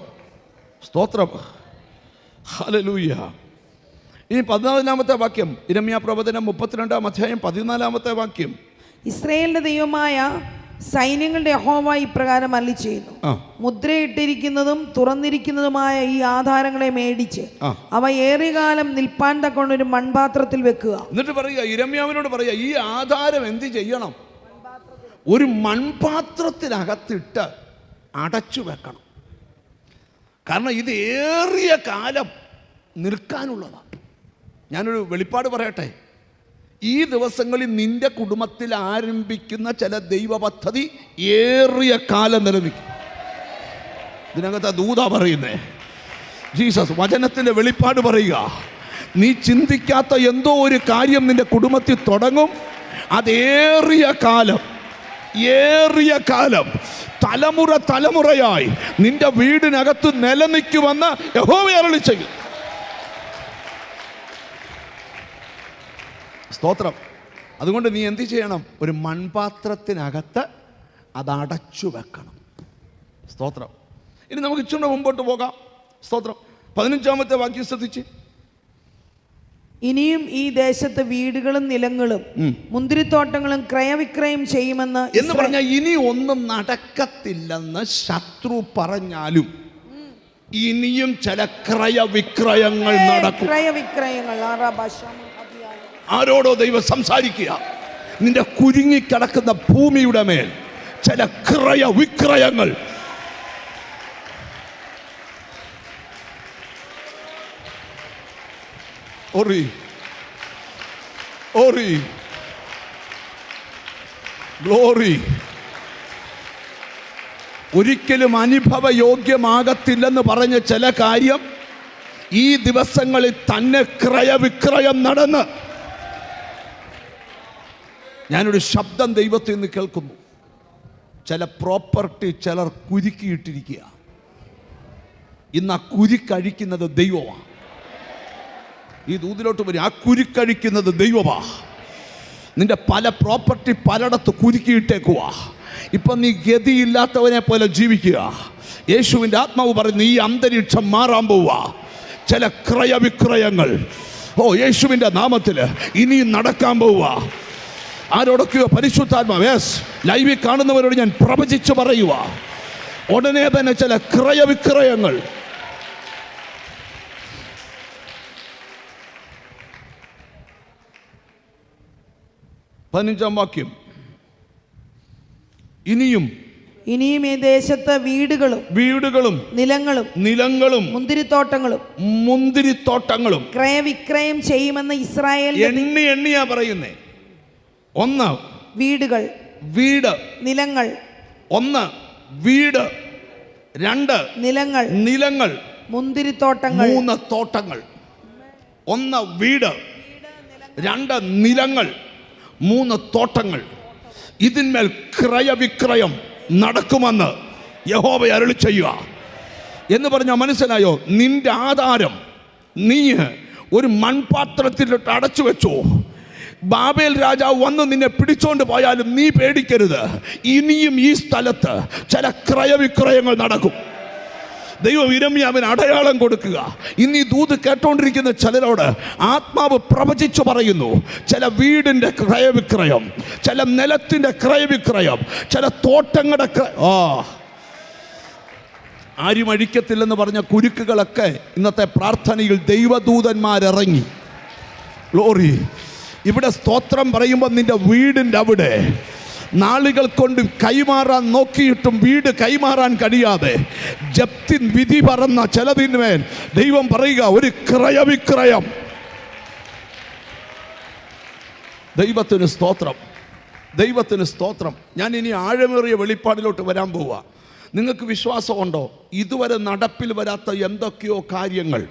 സ്തോത്രം, ഹല്ലേലൂയ. ഇനി 14-ാമത്തെ വാക്യം, ഇരമ്യാ പ്രവചനം 32-ാം അധ്യായം 14-ാമത്തെ വാക്യം. ഇസ്രായേലിന്റെ ദൈവമായ സൈന്യങ്ങളുടെ യഹോവ ഇപ്രകാരം അരുളിച്ചെയ്യുന്നു, മുദ്രയിട്ടിരിക്കുന്നതും തുറന്നിരിക്കുന്നതുമായ ഈ ആധാരങ്ങളെ മേടിച്ച് അവ ഏറിയ കാലം നിൽപ്പാൻ തക്കൊണ്ട് ഒരു മൺപാത്രത്തിൽ വെക്കുക. എന്നിട്ട് പറയുക, ഇരമ്യാവിനോട് പറയുക, ഈ ആധാരം എന്ത് ചെയ്യണം? ഒരു മൺപാത്രത്തിനകത്തിട്ട് അടച്ചു വെക്കണം. കാരണം ഇത് ഏറിയ കാലം നിൽക്കാനുള്ളതാണ്. ഞാനൊരു വെളിപ്പാട് പറയട്ടെ. ഈ ദിവസങ്ങളിൽ നിന്റെ കുടുംബത്തിൽ ആരംഭിക്കുന്ന ചില ദൈവ പദ്ധതി ഏറിയ കാലം നിലനിൽക്കും. ഇതിനകത്ത് ദൂത പറയുന്നേ, ജീസസ് വചനത്തിൻ്റെ വെളിപ്പാട് പറയുക, നീ ചിന്തിക്കാത്ത എന്തോ ഒരു കാര്യം നിന്റെ കുടുംബത്തിൽ തുടങ്ങും. അതേറിയ കാലം, ഏറിയ കാലം, തലമുറ തലമുറയായി നിന്റെ വീടിനകത്ത് നിലനിൽക്കുമെന്ന് യഹോവ അരുളിച്ചെയ്യും. സ്തോത്രം. അതുകൊണ്ട് നീ എന്ത് ചെയ്യണം? ഒരു മൺപാത്രത്തിനകത്ത് അത് അടച്ചു വെക്കണം. സ്തോത്രം. ഇനി നമുക്ക് ഇച്ചിരി മുമ്പോട്ട് പോകാം. സ്തോത്രം. 15-ാമത്തെ വാക്യം ശ്രദ്ധിച്ച്. ഇനിയും ഈ ദേശത്ത് വീടുകളും നിലങ്ങളും മുന്തിരിത്തോട്ടങ്ങളും ക്രയവിക്രയം ചെയ്യുമെന്ന് എന്ന് പറഞ്ഞാൽ ഇനി ഒന്നും നടക്കത്തില്ലെന്ന് ശത്രു പറഞ്ഞാലും ഇനിയും ചില ക്രയവിക്രയങ്ങൾ നടക്കും. ക്രയവിക്രയങ്ങൾ ആരോടോ ദൈവം സംസാരിക്കുക. നിന്റെ കുരുങ്ങിക്കിടക്കുന്ന ഭൂമിയുടെ മേൽ ചില ക്രയവിക്രയങ്ങൾ. ഓറി ഓറി ഗ്ലോറി. ഒരിക്കലും അനുഭവയോഗ്യമാകത്തില്ലെന്ന് പറഞ്ഞ ചില കാര്യം ഈ ദിവസങ്ങളിൽ തന്നെ ക്രയവിക്രയം നടന്ന് ഞാനൊരു ശബ്ദം ദൈവത്തിൽ നിന്ന് കേൾക്കുന്നു. ചില പ്രോപ്പർട്ടി ചിലർ കുരുക്കിയിട്ടിരിക്കുക. ഇന്ന് ആ കുരുക്കഴിക്കുന്നത് ദൈവമാണ്. ഈ ദൂതിലോട്ട് വരും, ആ കുരുക്കഴിക്കുന്നത് ദൈവമാണ്. നിന്റെ പല പ്രോപ്പർട്ടി പലയിടത്ത് കുരുക്കിയിട്ടേക്കുക. ഇപ്പം നീ ഗതിയില്ലാത്തവനെ പോലെ ജീവിക്കുക. യേശുവിൻ്റെ ആത്മാവ് പറയുന്നു, ഈ അന്തരീക്ഷം മാറാൻ പോവുക. ചില ക്രയവിക്രയങ്ങൾ യേശുവിൻ്റെ നാമത്തിൽ ഇനിയും നടക്കാൻ പോവുക. ആരോടൊക്കെയോ പരിശുദ്ധാത്മാവ് ലൈവിൽ കാണുന്നവരോട് ഞാൻ പ്രവചിച്ച് പറയുക, ഉടനെ തന്നെ ചില ക്രയവിക്രയങ്ങൾ. പതിനഞ്ചാം വാക്യം. ഇനിയും ഈ ദേശത്ത് വീടുകളും നിലങ്ങളും മുന്തിരിത്തോട്ടങ്ങളും ക്രയവിക്രയം ചെയ്യുമെന്ന് ഇസ്രായേൽ എണ്ണിയാ പറയുന്നേ. 1 വീട് നിലങ്ങൾ, 1 വീട്, 2 നിലങ്ങൾ, മുന്തിരിത്തോട്ടങ്ങൾ, 3 തോട്ടങ്ങൾ. 1 വീട്, 2 നിലങ്ങൾ, 3 തോട്ടങ്ങൾ. ഇതിന്മേൽ ക്രയവിക്രയം നടക്കുമെന്ന് യഹോവ അരുളി ചെയ്യുക എന്ന് പറഞ്ഞാൽ മനസ്സിലായോ? നിന്റെ ആധാരം നീ ഒരു മൺപാത്രത്തിലിട്ട് അടച്ചു വെച്ചോ. ബാബേൽ രാജാവ് വന്ന് നിന്നെ പിടിച്ചോണ്ട് പോയാലും നീ പേടിക്കരുത്. ഇനിയും ഈ സ്ഥലത്ത് ചില ക്രയവിക്രയങ്ങൾ നടക്കും. ദൈവം യിരെമ്യാവിന് അടയാളം കൊടുക്കുക. ഇന്ന് ഈ ദൂത് കേട്ടോണ്ടിരിക്കുന്ന ചിലരോട് ആത്മാവ് പ്രവചിച്ചു പറയുന്നു, ചില വീടിൻ്റെ ക്രയവിക്രയം, ചില നിലത്തിൻ്റെ ക്രയവിക്രയം, ചില തോട്ടങ്ങളുടെ ആരും അഴിക്കത്തില്ലെന്ന് പറഞ്ഞ കുരുക്കുകളൊക്കെ ഇന്നത്തെ പ്രാർത്ഥനയിൽ ദൈവദൂതന്മാരിറങ്ങി. ഗ്ലോറി. ഇവിടെ സ്തോത്രം പറയുമ്പോൾ നിന്റെ വീടിൻ്റെ അവിടെ നാളുകൾ കൊണ്ട് കൈമാറാൻ നോക്കിയിട്ടും വീട് കൈമാറാൻ കഴിയാതെ ജപ്തിൻ വിധി പറന്ന ചിലതിന്മേൽ ദൈവം പറയുക, ഒരു ക്രയവിക്രയം. ദൈവത്തിന് സ്തോത്രം, ദൈവത്തിന് സ്തോത്രം. ഞാൻ ഇനി ആഴമേറിയ വെളിപ്പാടിലോട്ട് വരാൻ പോവുക. നിങ്ങൾക്ക് വിശ്വാസമുണ്ടോ? ഇതുവരെ നടപ്പിൽ വരാത്ത എന്തൊക്കെയോ കാര്യങ്ങൾ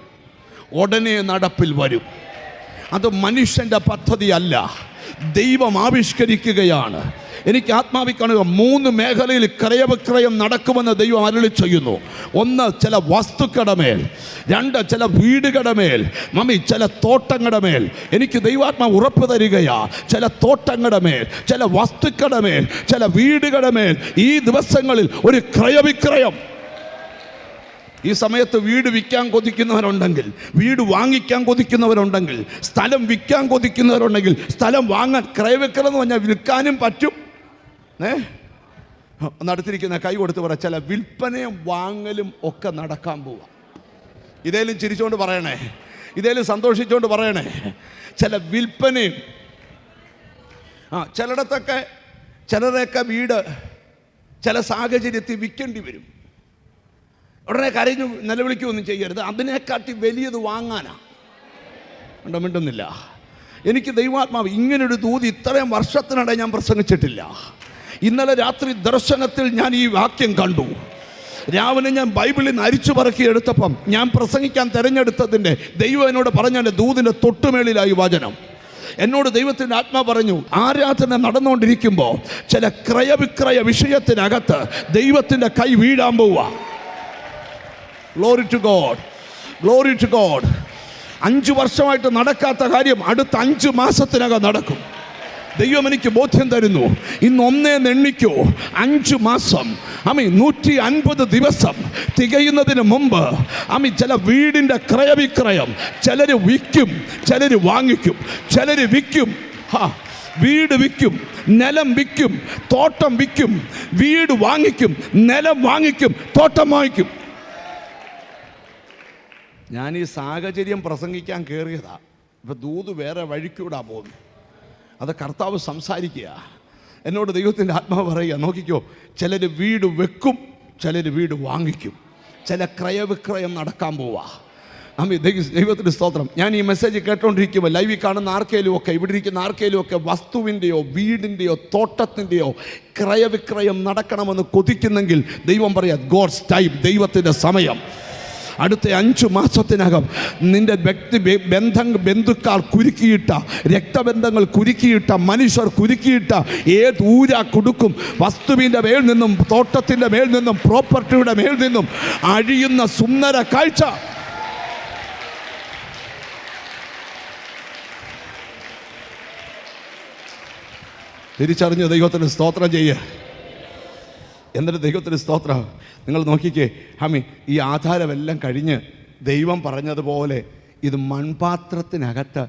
ഉടനെ നടപ്പിൽ വരും. അത് മനുഷ്യൻ്റെ പദ്ധതിയല്ല, ദൈവം ആവിഷ്കരിക്കുകയാണ്. എനിക്ക് ആത്മാവിൽ കാണുക, 3 മേഖലയിൽ ക്രയവിക്രയം നടക്കുമെന്ന് ദൈവം അരുളി ചെയ്യുന്നു. 1 ചില വസ്തുക്കളുടെ മേൽ, 2 ചില വീടുകളുടെ മേൽ, ചില തോട്ടങ്ങളുടെ മേൽ. എനിക്ക് ദൈവാത്മാവ് ഉറപ്പ് തരികയാ, ചില തോട്ടങ്ങളുടെ മേൽ, ചില വസ്തുക്കളുടെ മേൽ, ചില വീടുകളുടെ മേൽ ഈ ദിവസങ്ങളിൽ ഒരു ക്രയവിക്രയം. ഈ സമയത്ത് വീട് വിൽക്കാൻ കൊതിക്കുന്നവരുണ്ടെങ്കിൽ, വീട് വാങ്ങിക്കാൻ കൊതിക്കുന്നവരുണ്ടെങ്കിൽ, സ്ഥലം വിൽക്കാൻ കൊതിക്കുന്നവരുണ്ടെങ്കിൽ, സ്ഥലം വാങ്ങാൻ, ക്രയവിക്രയം എന്ന് പറഞ്ഞാൽ വിൽക്കാനും പറ്റും. നടത്തിരിക്കുന്ന കൈ കൊടുത്ത് പറ, ചില വിൽപ്പനയും വാങ്ങലും ഒക്കെ നടക്കാൻ പോവാ. ഇതേലും ചിരിച്ചുകൊണ്ട് പറയണേ, ഇതേലും സന്തോഷിച്ചുകൊണ്ട് പറയണേ. ചില വിൽപ്പനയും ചിലരൊക്കെ വീട് ചില സാഹചര്യത്തിൽ വിൽക്കേണ്ടി വരും. ഉടനെ കരഞ്ഞു നിലവിളിക്കുകയൊന്നും ചെയ്യരുത്. അതിനെക്കാട്ടി വലിയത് വാങ്ങാനാ. ഉണ്ടോ? മിണ്ടുന്നില്ല. എനിക്ക് ദൈവാത്മാവ് ഇങ്ങനൊരു ദൂത് ഇത്രയും വർഷത്തിനിടെ ഞാൻ പ്രസംഗിച്ചിട്ടില്ല. ഇന്നലെ രാത്രി ദർശനത്തിൽ ഞാൻ ഈ വാക്യം കണ്ടു. രാവിലെ ഞാൻ ബൈബിളിൽ നിന്ന് അരിച്ചു പറക്കി എടുത്തപ്പം ഞാൻ പ്രസംഗിക്കാൻ തിരഞ്ഞെടുത്തതിൻ്റെ ദൈവം എന്നോട് പറഞ്ഞ ദൂതിൻ്റെ തൊട്ടുമേളിലായി വചനം. എന്നോട് ദൈവത്തിൻ്റെ ആത്മാ പറഞ്ഞു, ആരാധന നടന്നുകൊണ്ടിരിക്കുമ്പോൾ ചില ക്രയവിക്രയ വിഷയത്തിനകത്ത് ദൈവത്തിൻ്റെ കൈ വീഴാൻ പോവുക. Glory to God, glory to God. 5 വർഷമായിട്ട് നടക്കാത്ത കാര്യം അടുത്ത 5 മാസത്തിനകം നടക്കും. ദൈവം എനിക്ക് ബോധ്യം തരുന്നു. ഇന്ന് 1 എണ്ണിക്കോ 5 മാസം 150 ദിവസം തികയുന്നതിന് മുമ്പ് ചില വീടിൻ്റെ ക്രയവിക്രയം. ചിലർ വിൽക്കും, ചിലർ വാങ്ങിക്കും, ചിലർ വിൽക്കും. വീട് വിൽക്കും, നിലം വിൽക്കും, തോട്ടം വിൽക്കും. വീട് വാങ്ങിക്കും, നിലം വാങ്ങിക്കും, തോട്ടം വാങ്ങിക്കും. ഞാൻ ഈ സാഹചര്യം പ്രസംഗിക്കാൻ കയറിയതാ. ഇപ്പം ദൂത് വേറെ വഴിക്കൂടാ പോകുന്നു. അത് കർത്താവ് സംസാരിക്കുക. എന്നോട് ദൈവത്തിൻ്റെ ആത്മാവ് പറയുക, നോക്കിക്കോ, ചിലർ വീട് വെക്കും, ചിലർ വീട് വാങ്ങിക്കും. ചില ക്രയവിക്രയം നടക്കാൻ പോവാ. ദൈവത്തിൻ്റെ സ്തോത്രം. ഞാൻ ഈ മെസ്സേജ് കേട്ടോണ്ടിരിക്കുമ്പോൾ ലൈവിൽ കാണുന്ന ആർക്കേലും ഒക്കെ, ഇവിടെ ഇരിക്കുന്ന ആർക്കേലും ഒക്കെ വസ്തുവിൻ്റെയോ വീടിൻ്റെയോ തോട്ടത്തിൻ്റെയോ ക്രയവിക്രയം നടക്കണമെന്ന് കൊതിക്കുന്നെങ്കിൽ ദൈവം പറയാം, ഗോഡ്സ് ടൈം, ദൈവത്തിൻ്റെ സമയം. അടുത്ത 5 മാസത്തിനകം നിന്റെ ബന്ധുക്കാർ കുരുക്കിയിട്ട, രക്തബന്ധങ്ങൾ കുരുക്കിയിട്ട, മനുഷ്യർ കുരുക്കിയിട്ട ഏത് ഊരാ കൊടുക്കും. വസ്തുവിൻ്റെ മേൽ നിന്നും, തോട്ടത്തിൻ്റെ മേൽ നിന്നും, പ്രോപ്പർട്ടിയുടെ മേൽ നിന്നും അഴിയുന്ന സുന്ദര കാഴ്ച. തിരിച്ചറിഞ്ഞ് ദൈവത്തിന് സ്തോത്രം ചെയ്യുക. എന്നിട്ട് ദൈവത്തിന് സ്തോത്രം. നിങ്ങൾ നോക്കിക്കേ, ഈ ആധാരമെല്ലാം കഴിഞ്ഞ് ദൈവം പറഞ്ഞതുപോലെ ഇത് മൺപാത്രത്തിനകത്ത്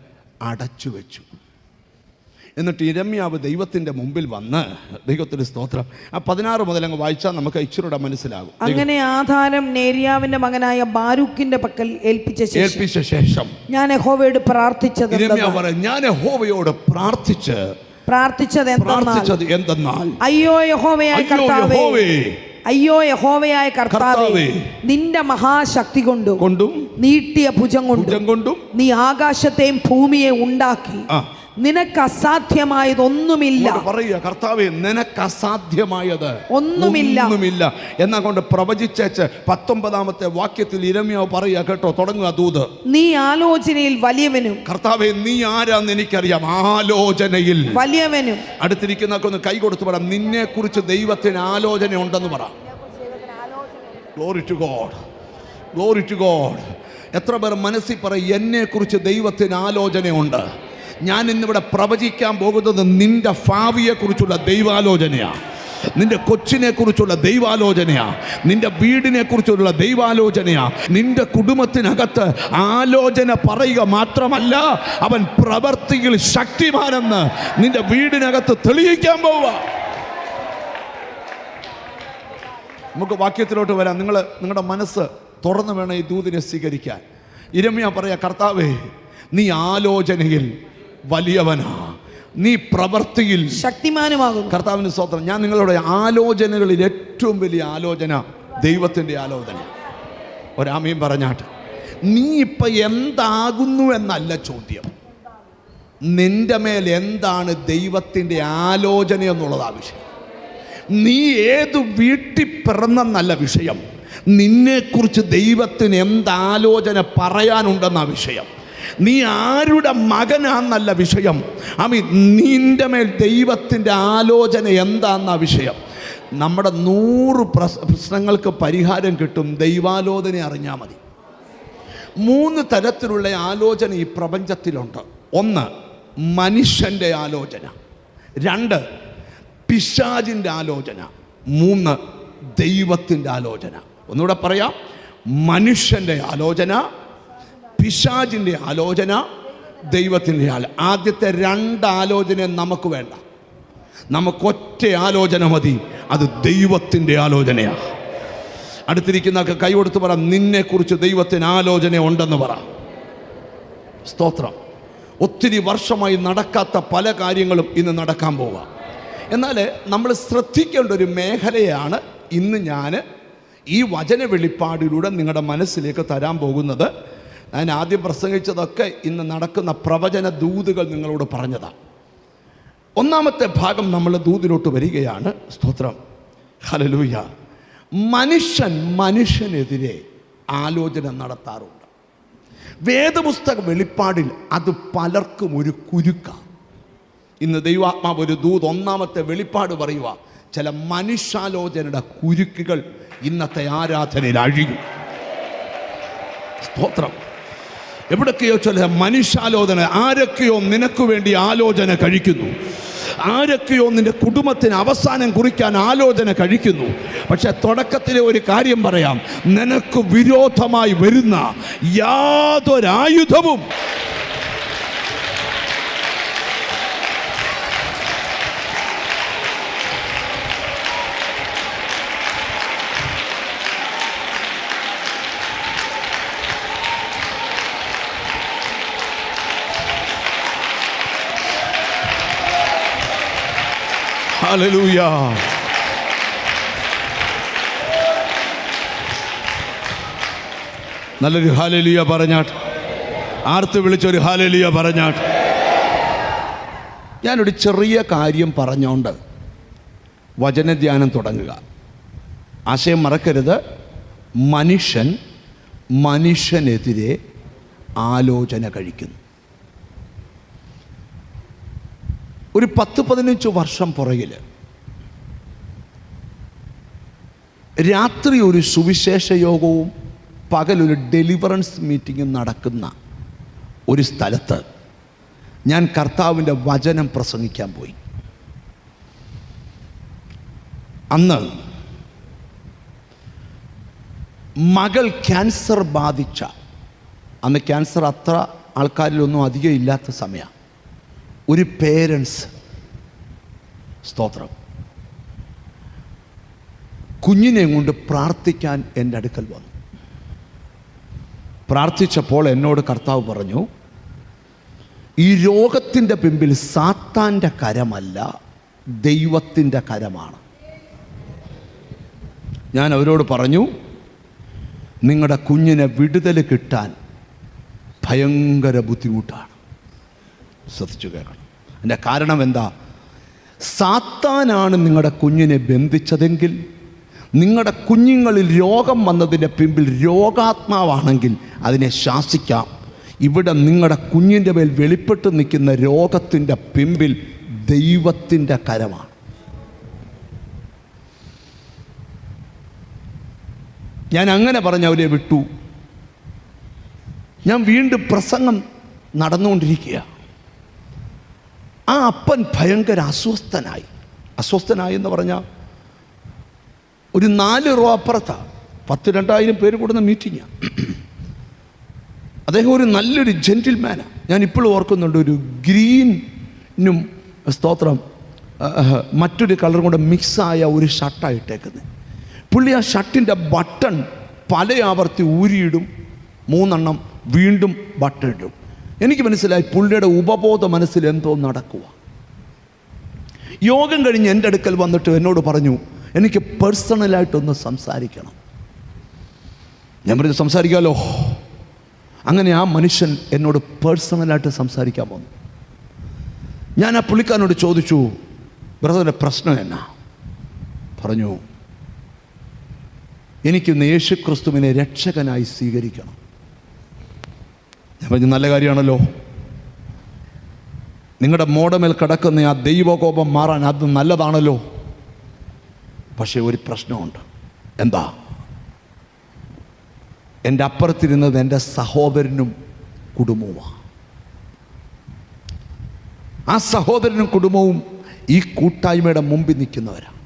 അടച്ചു വെച്ചു. എന്നിട്ട് യിരെമ്യാവ് ദൈവത്തിൻ്റെ മുമ്പിൽ വന്ന്, ദൈവത്തിന് സ്തോത്രം, 16 മുതൽ അങ്ങ് വായിച്ചാൽ നമുക്ക് ഇച്ചിരൂടെ മനസ്സിലാകും. അങ്ങനെ ആധാരം നേര്യാവിന്റെ മകനായ ബാരൂക്കിന്റെ പക്കൽ ഏൽപ്പിച്ച ശേഷം ഞാൻ യഹോവയോട് പ്രാർത്ഥിച്ചത്, ഞാൻ യഹോവയോട് പ്രാർത്ഥിച്ചത് എന്തെന്നാൽ, അയ്യോ യഹോവയായ കർത്താവേ, നിന്റെ മഹാശക്തി കൊണ്ടും നീട്ടിയ ഭുജം കൊണ്ടും നീ ആകാശത്തെയും ഭൂമിയെ ഉണ്ടാക്കി. നിനക്ക് അസാധ്യമായതൊന്നുമില്ല. പറയുക, കർത്താവേ, നിനക്ക് അസാധ്യമായത് ഒന്നുമില്ല എന്നാ കൊണ്ട് പ്രവചിച്ചേച്ച് 19-ാമത്തെ വാക്യത്തിൽ യിരെമ്യാവ് പറയുക, കേട്ടോ, തുടങ്ങുക ദൂത്. നീ ആലോചനയിൽ വലിയവനും. കർത്താവേ, നീ ആരാന്ന് എനിക്കറിയാം, ആലോചനയിൽ വലിയവനും. അടുത്തിരിക്കുന്നൊക്കെ ഒന്ന് കൈ കൊടുത്ത് പറയാം, നിന്നെ കുറിച്ച് ദൈവത്തിന് ആലോചന ഉണ്ടെന്ന് പറ. Glory to God, glory to God. എത്ര പേർ മനസ്സിൽ പറയും എന്നെക്കുറിച്ച് ദൈവത്തിന് ആലോചനയുണ്ട്? ഞാൻ ഇന്നിവിടെ പ്രവചിക്കാൻ പോകുന്നത് നിന്റെ ഭാവിയെക്കുറിച്ചുള്ള ദൈവാലോചനയാണ്, നിന്റെ കൊച്ചിനെ കുറിച്ചുള്ള ദൈവാലോചനയാ, നിന്റെ വീടിനെ കുറിച്ചുള്ള ദൈവാലോചനയാ. നിന്റെ കുടുംബത്തിനകത്ത് ആലോചന പറയുക മാത്രമല്ല, അവൻ പ്രവർത്തിയിൽ ശക്തിമാനെന്ന് നിന്റെ വീടിനകത്ത് തെളിയിക്കാൻ പോവുക. നമുക്ക് വാക്യത്തിലോട്ട് വരാം. നിങ്ങളുടെ മനസ്സ് തുറന്നു വേണം ഈ ദൂതിനെ സ്വീകരിക്കാൻ. യിരെമ്യാ പറയാ, കർത്താവേ നീ ആലോചനയിൽ വലിയവനാ, നീ പ്രവർത്തിയിൽ ശക്തിമാനുമാകുന്നു. കർത്താവിന് സ്തോത്രം. ഞാൻ നിങ്ങളുടെ ആലോചനകളിൽ ഏറ്റവും വലിയ ആലോചന ദൈവത്തിൻ്റെ ആലോചന. ഒരാമയും പറഞ്ഞാട്ട്. നീ ഇപ്പം എന്താകുന്നു എന്നല്ല ചോദ്യം, നിന്റെ മേൽ എന്താണ് ദൈവത്തിൻ്റെ ആലോചന എന്നുള്ളതാ വിഷയം. നീ ഏത് വീട്ടിൽ പിറന്നെന്നല്ല വിഷയം, നിന്നെക്കുറിച്ച് ദൈവത്തിന് എന്താലോചന പറയാനുണ്ടെന്നാ വിഷയം. നീ ആരുടെ മകനാന്നല്ല വിഷയം, നിന്റെ മേൽ ദൈവത്തിൻ്റെ ആലോചന എന്താന്ന വിഷയം. നമ്മുടെ 100 പ്രശ്നങ്ങൾക്ക് പരിഹാരം കിട്ടും ദൈവാലോചന അറിഞ്ഞാൽ മതി. 3 തരത്തിലുള്ള ആലോചന ഈ പ്രപഞ്ചത്തിലുണ്ട്. 1 മനുഷ്യൻ്റെ ആലോചന, 2 പിശാചിൻ്റെ ആലോചന, 3 ദൈവത്തിൻ്റെ ആലോചന. ഒന്നുകൂടെ പറയാം, മനുഷ്യൻ്റെ ആലോചന, പിശാചിൻ്റെ ആലോചന, ദൈവത്തിൻ്റെ ആലോചന. ആദ്യത്തെ 2 ആലോചന നമുക്ക് വേണ്ട, നമുക്കൊറ്റ ആലോചന മതി, അത് ദൈവത്തിൻ്റെ ആലോചനയാണ്. അടുത്തിരിക്കുന്നതൊക്കെ കൈ കൊടുത്ത് പറ, നിന്നെക്കുറിച്ച് ദൈവത്തിന് ആലോചന ഉണ്ടെന്ന് പറ. സ്തോത്രം. ഒത്തിരി വർഷമായി നടക്കാത്ത പല കാര്യങ്ങളും ഇന്ന് നടക്കാൻ പോവുക. എന്നാൽ നമ്മൾ ശ്രദ്ധിക്കേണ്ട ഒരു മേഖലയാണ് ഇന്ന് ഞാൻ ഈ വചന വെളിപ്പാടിലൂടെ നിങ്ങളുടെ മനസ്സിലേക്ക് തരാൻ പോകുന്നത്. ഞാൻ ആദ്യം പ്രസംഗിച്ചതൊക്കെ ഇന്ന് നടക്കുന്ന പ്രവചന ദൂതുകൾ നിങ്ങളോട് പറഞ്ഞതാണ്. 1-ാമത്തെ ഭാഗം നമ്മൾ ദൂതിലോട്ട് വരികയാണ്. സ്തോത്രം, ഹല്ലേലൂയ. മനുഷ്യനെതിരെ ആലോചന നടത്താറുണ്ട്. വേദപുസ്തക വെളിപ്പാടിൽ അത് പലർക്കും ഒരു കുരുക്കാണ്. ഇന്ന് ദൈവാത്മാവ് ഒരു ദൂത് 1-ാമത്തെ വെളിപ്പാട് പറയുക, ചില മനുഷ്യാലോചനയുടെ കുരുക്കുകൾ ഇന്നത്തെ ആരാധനയിൽ അഴിയും. സ്തോത്രം. എവിടൊക്കെയോ ചില മനുഷ്യാലോചന, ആരൊക്കെയോ നിനക്ക് വേണ്ടി ആലോചന കഴിക്കുന്നു, ആരൊക്കെയോ നിന്റെ കുടുംബത്തിന് അവസാനം കുറിക്കാൻ ആലോചന കഴിക്കുന്നു. പക്ഷെ തുടക്കത്തിലെ ഒരു കാര്യം പറയാം, നിനക്ക് വിരോധമായി വരുന്ന യാതൊരായുധവും ഹല്ലേലൂയ. നല്ലൊരു ഹല്ലേലൂയ പറഞ്ഞാട്ട്, ആർത്ത് വിളിച്ചൊരു ഹല്ലേലൂയ പറഞ്ഞാട്ട്. ഞാനൊരു ചെറിയ കാര്യം പറഞ്ഞുകൊണ്ട് വചനധ്യാനം തുടങ്ങുക. ആശയം മറക്കരുത്. മനുഷ്യനെതിരെ ആലോചന കഴിക്കുന്നു. ഒരു 10-15 വർഷം പുറകിൽ രാത്രി ഒരു സുവിശേഷ യോഗവും പകലൊരു ഡെലിവറൻസ് മീറ്റിങ്ങും നടക്കുന്ന ഒരു സ്ഥലത്ത് ഞാൻ കർത്താവിൻ്റെ വചനം പ്രസംഗിക്കാൻ പോയി. അന്ന് മകൾ ക്യാൻസർ ബാധിച്ച, അന്ന് ക്യാൻസർ അത്ര ആൾക്കാരിലൊന്നും അധികം ഇല്ലാത്ത സമയമാണ്. ഒരു പേരൻസ്, സ്തോത്രം, കുഞ്ഞിനെ കൊണ്ട് പ്രാർത്ഥിക്കാൻ എൻ്റെ അടുക്കൽ വന്നു. പ്രാർത്ഥിച്ചപ്പോൾ എന്നോട് കർത്താവ് പറഞ്ഞു, ഈ രോഗത്തിൻ്റെ പിമ്പിൽ സാത്താൻ്റെ കരമല്ല, ദൈവത്തിൻ്റെ കരമാണ്. ഞാൻ അവരോട് പറഞ്ഞു, നിങ്ങളുടെ കുഞ്ഞിനെ വിടുതൽ കിട്ടാൻ ഭയങ്കര ബുദ്ധിമുട്ടാണ്. ശ്രദ്ധിച്ചു കേൾക്കണം. അതിൻ്റെ കാരണം എന്താ? സാത്താനാണ് നിങ്ങളുടെ കുഞ്ഞിനെ ബന്ധിച്ചതെങ്കിൽ, നിങ്ങളുടെ കുഞ്ഞുങ്ങളിൽ രോഗം വന്നതിൻ്റെ പിമ്പിൽ രോഗാത്മാവാണെങ്കിൽ അതിനെ ശാസിക്കാം. ഇവിടെ നിങ്ങളുടെ കുഞ്ഞിൻ്റെ മേൽ വെളിപ്പെട്ട് നിൽക്കുന്ന രോഗത്തിൻ്റെ പിമ്പിൽ ദൈവത്തിൻ്റെ കരമാണ്. ഞാൻ അങ്ങനെ പറഞ്ഞ് അവരെ വിട്ടു. ഞാൻ വീണ്ടും പ്രസംഗം നടന്നുകൊണ്ടിരിക്കുക. ആ അപ്പൻ ഭയങ്കര അസ്വസ്ഥനായി എന്ന് പറഞ്ഞാൽ ഒരു 4 റോ അപ്പുറത്താണ് 10,000-2,000 പേര് കൂടുന്ന മീറ്റിങ്ങാണ്. അദ്ദേഹം ഒരു നല്ലൊരു ജെന്റിൽമാനാണ്. ഞാൻ ഇപ്പോഴും ഓർക്കുന്നുണ്ട്, ഒരു ഗ്രീനും സ്തോത്രം മറ്റൊരു കളറും കൂടെ മിക്സായ ഒരു ഷർട്ടായിട്ടേക്കുന്നത്. പുള്ളി ആ ഷർട്ടിൻ്റെ ബട്ടൺ പല ആവർത്തി ഊരിയിടും, 3 എണ്ണം വീണ്ടും ബട്ടൺ ഇടും. എനിക്ക് മനസ്സിലായി പുള്ളിയുടെ ഉപബോധ മനസ്സിൽ എന്തോ നടക്കുക. യോഗം കഴിഞ്ഞ് എൻ്റെ അടുക്കൽ വന്നിട്ട് എന്നോട് പറഞ്ഞു, എനിക്ക് പേഴ്സണലായിട്ടൊന്ന് സംസാരിക്കണം. ഞാൻ പറഞ്ഞു, സംസാരിക്കാമല്ലോ. അങ്ങനെ ആ മനുഷ്യൻ എന്നോട് പേഴ്സണലായിട്ട് സംസാരിക്കാൻ വന്നു. ഞാൻ ആ പുള്ളിക്കാരനോട് ചോദിച്ചു, ബ്രദറിൻ്റെ പ്രശ്നം എന്നാ? പറഞ്ഞു, എനിക്കിന്ന് യേശു ക്രിസ്തുവിനെ രക്ഷകനായി സ്വീകരിക്കണം. ഞാൻ പറഞ്ഞു, നല്ല കാര്യമാണല്ലോ. നിങ്ങളുടെ മോടമേൽ കിടക്കുന്ന ആ ദൈവകോപം മാറാൻ അത് നല്ലതാണല്ലോ. പക്ഷേ ഒരു പ്രശ്നമുണ്ട്. എന്താ? എൻ്റെ അപ്പുറത്തിരുന്നത് എൻ്റെ സഹോദരനും കുടുംബവുമാണ്. ആ സഹോദരനും കുടുംബവും ഈ കൂട്ടായ്മയുടെ മുമ്പിൽ നിൽക്കുന്നവരാണ്.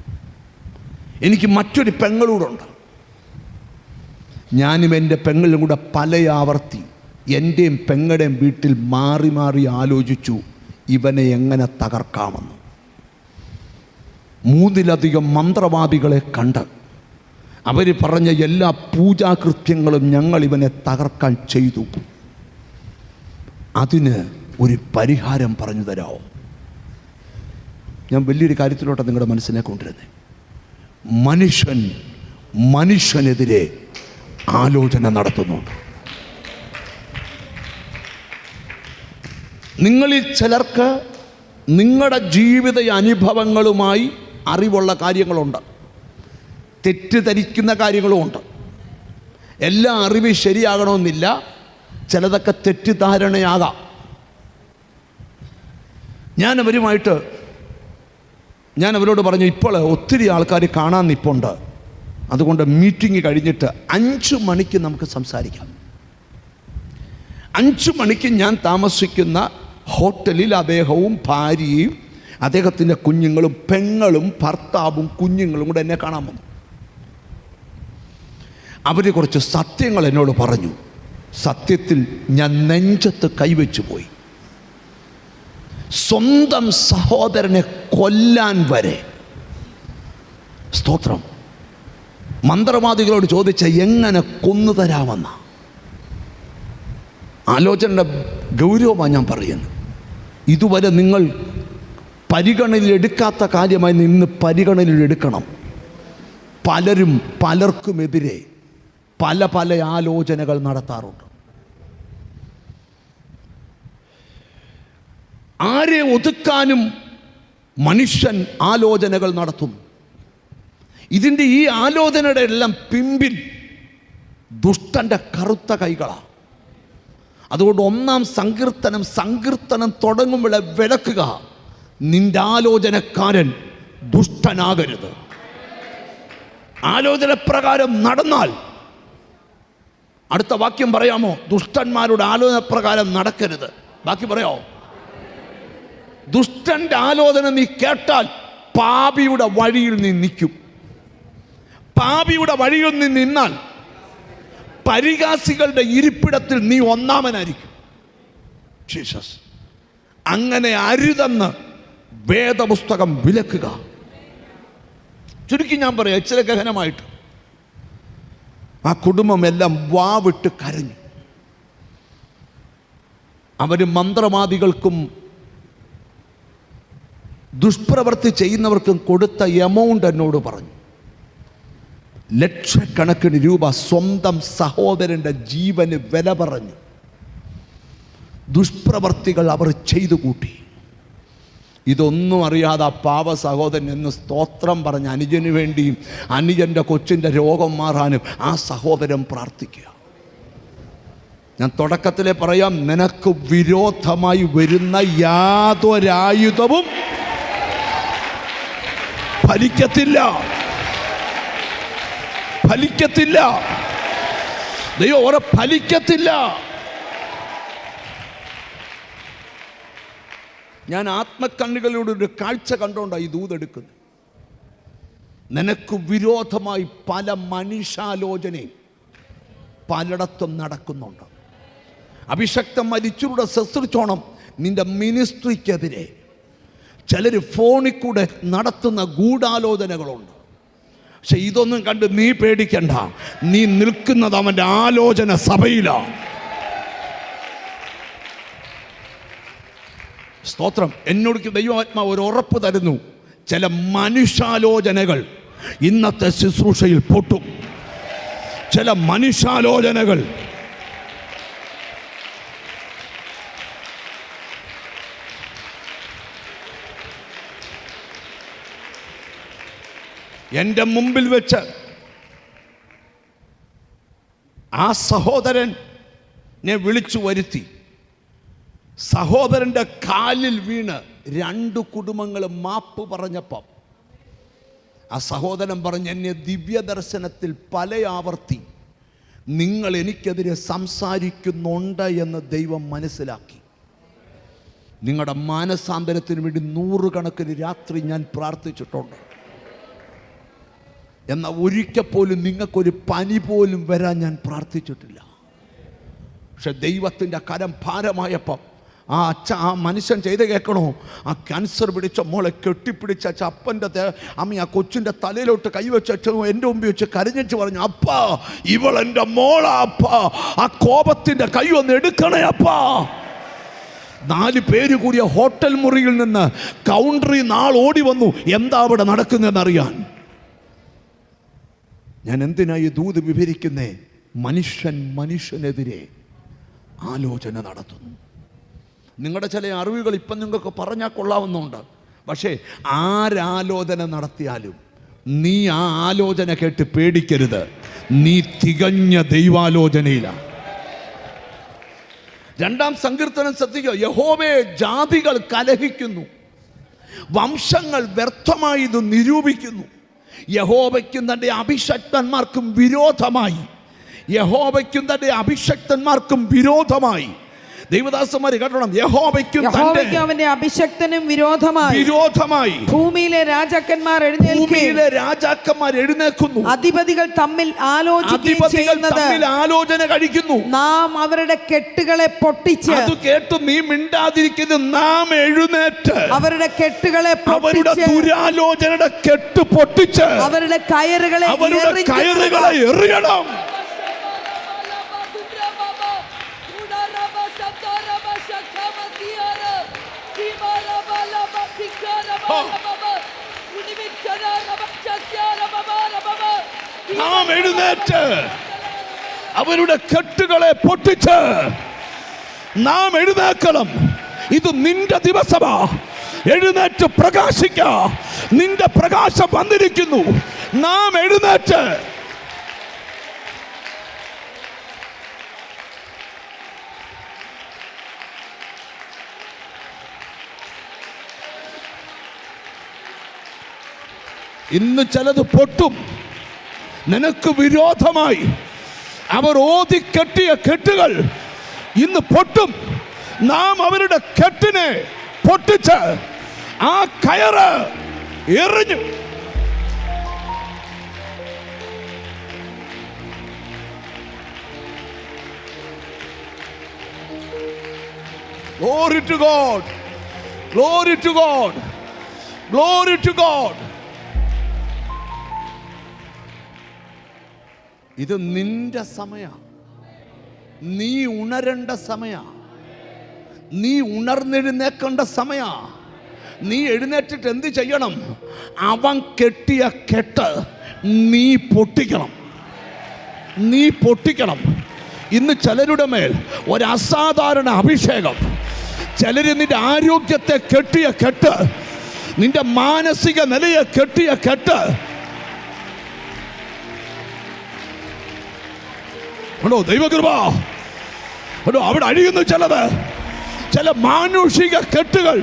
എനിക്ക് മറ്റൊരു പെങ്ങളൂടുണ്ട്. ഞാനും എൻ്റെ പെങ്ങളും കൂടെ പല ആവർത്തി എൻ്റെയും പെങ്ങളുടെയും വീട്ടിൽ മാറി മാറി ആലോചിച്ചു ഇവനെ എങ്ങനെ തകർക്കാമെന്ന്. 3-ലധികം മന്ത്രവാദികളെ കണ്ട് അവർ പറഞ്ഞ എല്ലാ പൂജാകൃത്യങ്ങളും ഞങ്ങൾ ഇവനെ തകർക്കാൻ ചെയ്തു. അതിന് ഒരു പരിഹാരം പറഞ്ഞു തരാമോ? ഞാൻ വലിയൊരു കാര്യത്തിലോട്ട് നിങ്ങളുടെ മനസ്സിനെ കൊണ്ടുവരുന്നത്. മനുഷ്യനെതിരെ ആലോചന നടത്തുന്നു. നിങ്ങളിൽ ചിലർക്ക് നിങ്ങളുടെ ജീവിത അനുഭവങ്ങളുമായി അറിവുള്ള കാര്യങ്ങളുണ്ട്, തെറ്റിദ്ധരിക്കുന്ന കാര്യങ്ങളുമുണ്ട്. എല്ലാ അറിവും ശരിയാകണമെന്നില്ല, ചിലതൊക്കെ തെറ്റിദ്ധാരണയാകാം. ഞാൻ അവരോട് പറഞ്ഞു, ഇപ്പോൾ ഒത്തിരി ആൾക്കാർ കാണാൻ നിൽപ്പുണ്ട്, അതുകൊണ്ട് മീറ്റിംഗ് കഴിഞ്ഞിട്ട് 5 മണിക്ക് നമുക്ക് സംസാരിക്കാം. 5 മണിക്ക് ഞാൻ താമസിക്കുന്ന ഹോട്ടലിൽ അദ്ദേഹവും ഭാര്യയും അദ്ദേഹത്തിൻ്റെ കുഞ്ഞുങ്ങളും പെങ്ങളും ഭർത്താവും കുഞ്ഞുങ്ങളും കൂടെ എന്നെ കാണാൻ വന്നു. അവർ കുറച്ച് സത്യങ്ങൾ എന്നോട് പറഞ്ഞു. സത്യത്തിൽ ഞാൻ നെഞ്ചത്ത് കൈവച്ചു പോയി. സ്വന്തം സഹോദരനെ കൊല്ലാൻ വരെ. സ്തോത്രം. മന്ത്രവാദികളോട് ചോദിച്ച എങ്ങനെ കൊന്നു തരാമെന്ന ആലോചനയുടെ ഗൗരവമാണ് ഞാൻ പറയുന്നത്. ഇതുവരെ നിങ്ങൾ പരിഗണനയിലെടുക്കാത്ത കാര്യമായി നിന്ന് പരിഗണനയിലെടുക്കണം. പലരും പലർക്കുമെതിരെ പല ആലോചനകൾ നടത്താറുണ്ട്. ആരെ ഒതുക്കാനും മനുഷ്യൻ ആലോചനകൾ നടത്തും. ഇതിൻ്റെ ഈ ആലോചനയുടെ എല്ലാം പിമ്പിൽ ദുഷ്ടൻ്റെ കറുത്ത കൈകളാണ്. അതുകൊണ്ട് 1-ാം സങ്കീർത്തനം തുടങ്ങുമ്പോഴേ വിലക്കുക, നിന്റെ ആലോചനക്കാരൻ ദുഷ്ടനാകരുത്. ആലോചന പ്രകാരം നടന്നാൽ, അടുത്ത വാക്യം പറയാമോ? ദുഷ്ടന്മാരുടെ ആലോചന പ്രകാരം നടക്കരുത്. ബാക്കി പറയാമോ? ദുഷ്ടന്റെ ആലോചന നീ കേട്ടാൽ പാപിയുടെ വഴിയിൽ നീ നിൽക്കും. പാപിയുടെ വഴിയിൽ നീ നിന്നാൽ പരിഹാസികളുടെ ഇരിപ്പിടത്തിൽ നീ ഒന്നാമനായിരിക്കും. ജീസസ് അങ്ങനെ അരുതെന്ന് വേദപുസ്തകം വിലക്കുക. ചുരുക്കി ഞാൻ പറയാം, ഇച്ചിരി ഗഹനമായിട്ട്. ആ കുടുംബം എല്ലാം വാവിട്ട് കരഞ്ഞു. അവർ മന്ത്രവാദികൾക്കും ദുഷ്പ്രവൃത്തി ചെയ്യുന്നവർക്കും കൊടുത്ത എമൗണ്ട് എന്നോട് പറഞ്ഞു. ലക്ഷക്കണക്കിന് രൂപ സ്വന്തം സഹോദരൻ്റെ ജീവന് വില പറഞ്ഞു. ദുഷ്പ്രവർത്തികൾ അവർ ചെയ്തു കൂട്ടി. ഇതൊന്നും അറിയാതെ ആ പാവ സഹോദരൻ എന്ന് സ്തോത്രം പറഞ്ഞ അനുജന് വേണ്ടിയും അനുജൻ്റെ കൊച്ചിൻ്റെ രോഗം മാറാനും ആ സഹോദരൻ പ്രാർത്ഥിക്കുക. ഞാൻ തുടക്കത്തിലെ പറയാം, നിനക്ക് വിരോധമായി വരുന്ന യാതൊരായുധവും ഫലിക്കത്തില്ല. ദൈവം ഫലിക്കത്തില്ല. ഞാൻ ആത്മക്കണ്ണുകളിലൂടെ ഒരു കാഴ്ച കണ്ടുകൊണ്ടാണ് ഈ ദൂതെടുക്കുന്നത്. നിനക്ക് വിരോധമായി പല മനുഷ്യാലോചനയും പലയിടത്തും നടക്കുന്നുണ്ട്. അഭിഷക്തം മരിച്ചവരുടെ ശുശ്രൂഷോണം നിന്റെ മിനിസ്ട്രിക്കെതിരെ ചിലർ ഫോണിൽ കൂടെ നടത്തുന്ന ഗൂഢാലോചനകളുണ്ട്. പക്ഷെ ഇതൊന്നും കണ്ട് നീ പേടിക്കണ്ട. നീ നിൽക്കുന്നത് അവൻ്റെ ആലോചന സഭയിലാണ്. സ്തോത്രം. എന്നോട് ദൈവാത്മാവ് ഒരു ഉറപ്പ് തരുന്നു, ചില മനുഷ്യാലോചനകൾ ഇന്നത്തെ ശുശ്രൂഷയിൽ പൊട്ടും. ചില മനുഷ്യാലോചനകൾ എൻ്റെ മുമ്പിൽ വെച്ച് ആ സഹോദരനെ വിളിച്ചു വരുത്തി. സഹോദരൻ്റെ കാലിൽ വീണ് 2 കുടുംബങ്ങൾ മാപ്പ് പറഞ്ഞപ്പം ആ സഹോദരൻ പറഞ്ഞ്, എന്നെ ദിവ്യദർശനത്തിൽ പല ആവർത്തി നിങ്ങൾ എനിക്കെതിരെ സംസാരിക്കുന്നുണ്ട് എന്ന് ദൈവം മനസ്സിലാക്കി. നിങ്ങളുടെ മാനസാന്തരത്തിന് വേണ്ടി 100 കണക്കിന് രാത്രി ഞാൻ പ്രാർത്ഥിച്ചിട്ടുണ്ട്. എന്നാൽ ഒരിക്കൽ പോലും നിങ്ങൾക്കൊരു പനി പോലും വരാൻ ഞാൻ പ്രാർത്ഥിച്ചിട്ടില്ല. പക്ഷെ ദൈവത്തിൻ്റെ കരം ഭാരമായപ്പം ആ മനുഷ്യൻ ചെയ്ത് കേൾക്കണോ, ആ ക്യാൻസർ പിടിച്ച മോളെ കെട്ടിപ്പിടിച്ച അപ്പൻ്റെ അമ്മ ആ കൊച്ചിൻ്റെ തലയിലോട്ട് കൈവച്ച് എൻ്റെ മുമ്പിൽ വെച്ച് കരഞ്ഞിച്ച് പറഞ്ഞു, അപ്പാ ഇവൾ എൻ്റെ മോളാ അപ്പാ, ആ കോപത്തിൻ്റെ കൈ ഒന്ന് എടുക്കണേ അപ്പാ. 4 പേര് കൂടിയ ഹോട്ടൽ മുറിയിൽ നിന്ന് കൗണ്ടറിൽ നാൾ ഓടി വന്നു, എന്താ അവിടെ നടക്കുന്നതെന്നറിയാൻ. ഞാൻ എന്തിനായി ദൂത് വിവരിക്കുന്നേ? മനുഷ്യനെതിരെ ആലോചന നടത്തുന്നു. നിങ്ങളുടെ ചില അറിവുകൾ ഇപ്പം നിങ്ങൾക്ക് പറഞ്ഞാൽ കൊള്ളാവുന്നുണ്ട്. പക്ഷേ ആരാലോചന നടത്തിയാലും നീ ആ ആലോചന കേട്ട് പേടിക്കരുത്. നീ തികഞ്ഞ ദൈവാലോചനയിലാണ്. 2-ാം സങ്കീർത്തനം ശ്രദ്ധിക്കുക. യഹോവേ, ജാതികൾ കലഹിക്കുന്നു, വംശങ്ങൾ വ്യർത്ഥമായി ഇത് നിരൂപിക്കുന്നു. യഹോവയ്ക്കും തൻ്റെ അഭിഷക്തന്മാർക്കും വിരോധമായി, യഹോവയ്ക്കും തൻ്റെ അഭിഷക്തന്മാർക്കും വിരോധമായി. ദൈവദാസന്മാർ കേട്ടണം, യഹോവയ്ക്കും അവന്റെ അഭിഷക്തനും വിരോധമായി ഭൂമിയിലെ രാജാക്കന്മാർ എഴുന്നേൽക്കുന്നു, അധിപതികൾ തമ്മിൽ ആലോചന കഴിക്കുന്നു. നാം അവരുടെ കെട്ടുകളെ പൊട്ടിച്ച്, അത് കേട്ട് നീ മിണ്ടാതിരിക്കുന്നു. നാം എഴുന്നേറ്റ് അവരുടെ കെട്ടുകളെ അവരുടെ ദുരാലോചനയുടെ കെട്ട് പൊട്ടിച്ച് അവരുടെ കയറുകളെ എറിയണം. നാം എഴുന്നേറ്റ് അവരുടെ കെട്ടുകളെ പൊട്ടിച്ച് നാം എഴുന്നേക്കണം. ഇത് നിന്റെ ദിവസമാ. എഴുന്നേറ്റ് പ്രകാശിക്ക. നിന്റെ പ്രകാശം വന്നിരിക്കുന്നു. നാം എഴുന്നേറ്റ് ഇന്ന് ചിലത് പൊട്ടും. നിനക്ക് വിരോധമായി അവർ ഓതിക്കെട്ടിയ കെട്ടുകൾ ഇന്ന് പൊട്ടും. നാം അവരുടെ കെട്ടിനെ പൊട്ടിച്ച് ആ കയറ് എറിഞ്ഞു. Glory to God. Glory to God. Glory to God. ഇത് നിന്റെ സമയ. നീ ഉണരേണ്ട സമയ. നീ ഉണർന്നെഴുന്നേക്കേണ്ട സമയ. നീ എഴുന്നേറ്റിട്ട് എന്ത് ചെയ്യണം? അവൻ കെട്ടിയ കെട്ട് നീ പൊട്ടിക്കണം. നീ പൊട്ടിക്കണം. ഇന്ന് ചിലരുടെ മേൽ ഒരു അസാധാരണ അഭിഷേകം. ചിലർ നിന്റെ ആരോഗ്യത്തെ കെട്ടിയ കെട്ട്, നിന്റെ മാനസിക നിലയെ കെട്ടിയ കെട്ട് ദൈവകൃപ അവിടെ അഴിയുന്നു. ചില മാനുഷിക കെട്ടുകൾ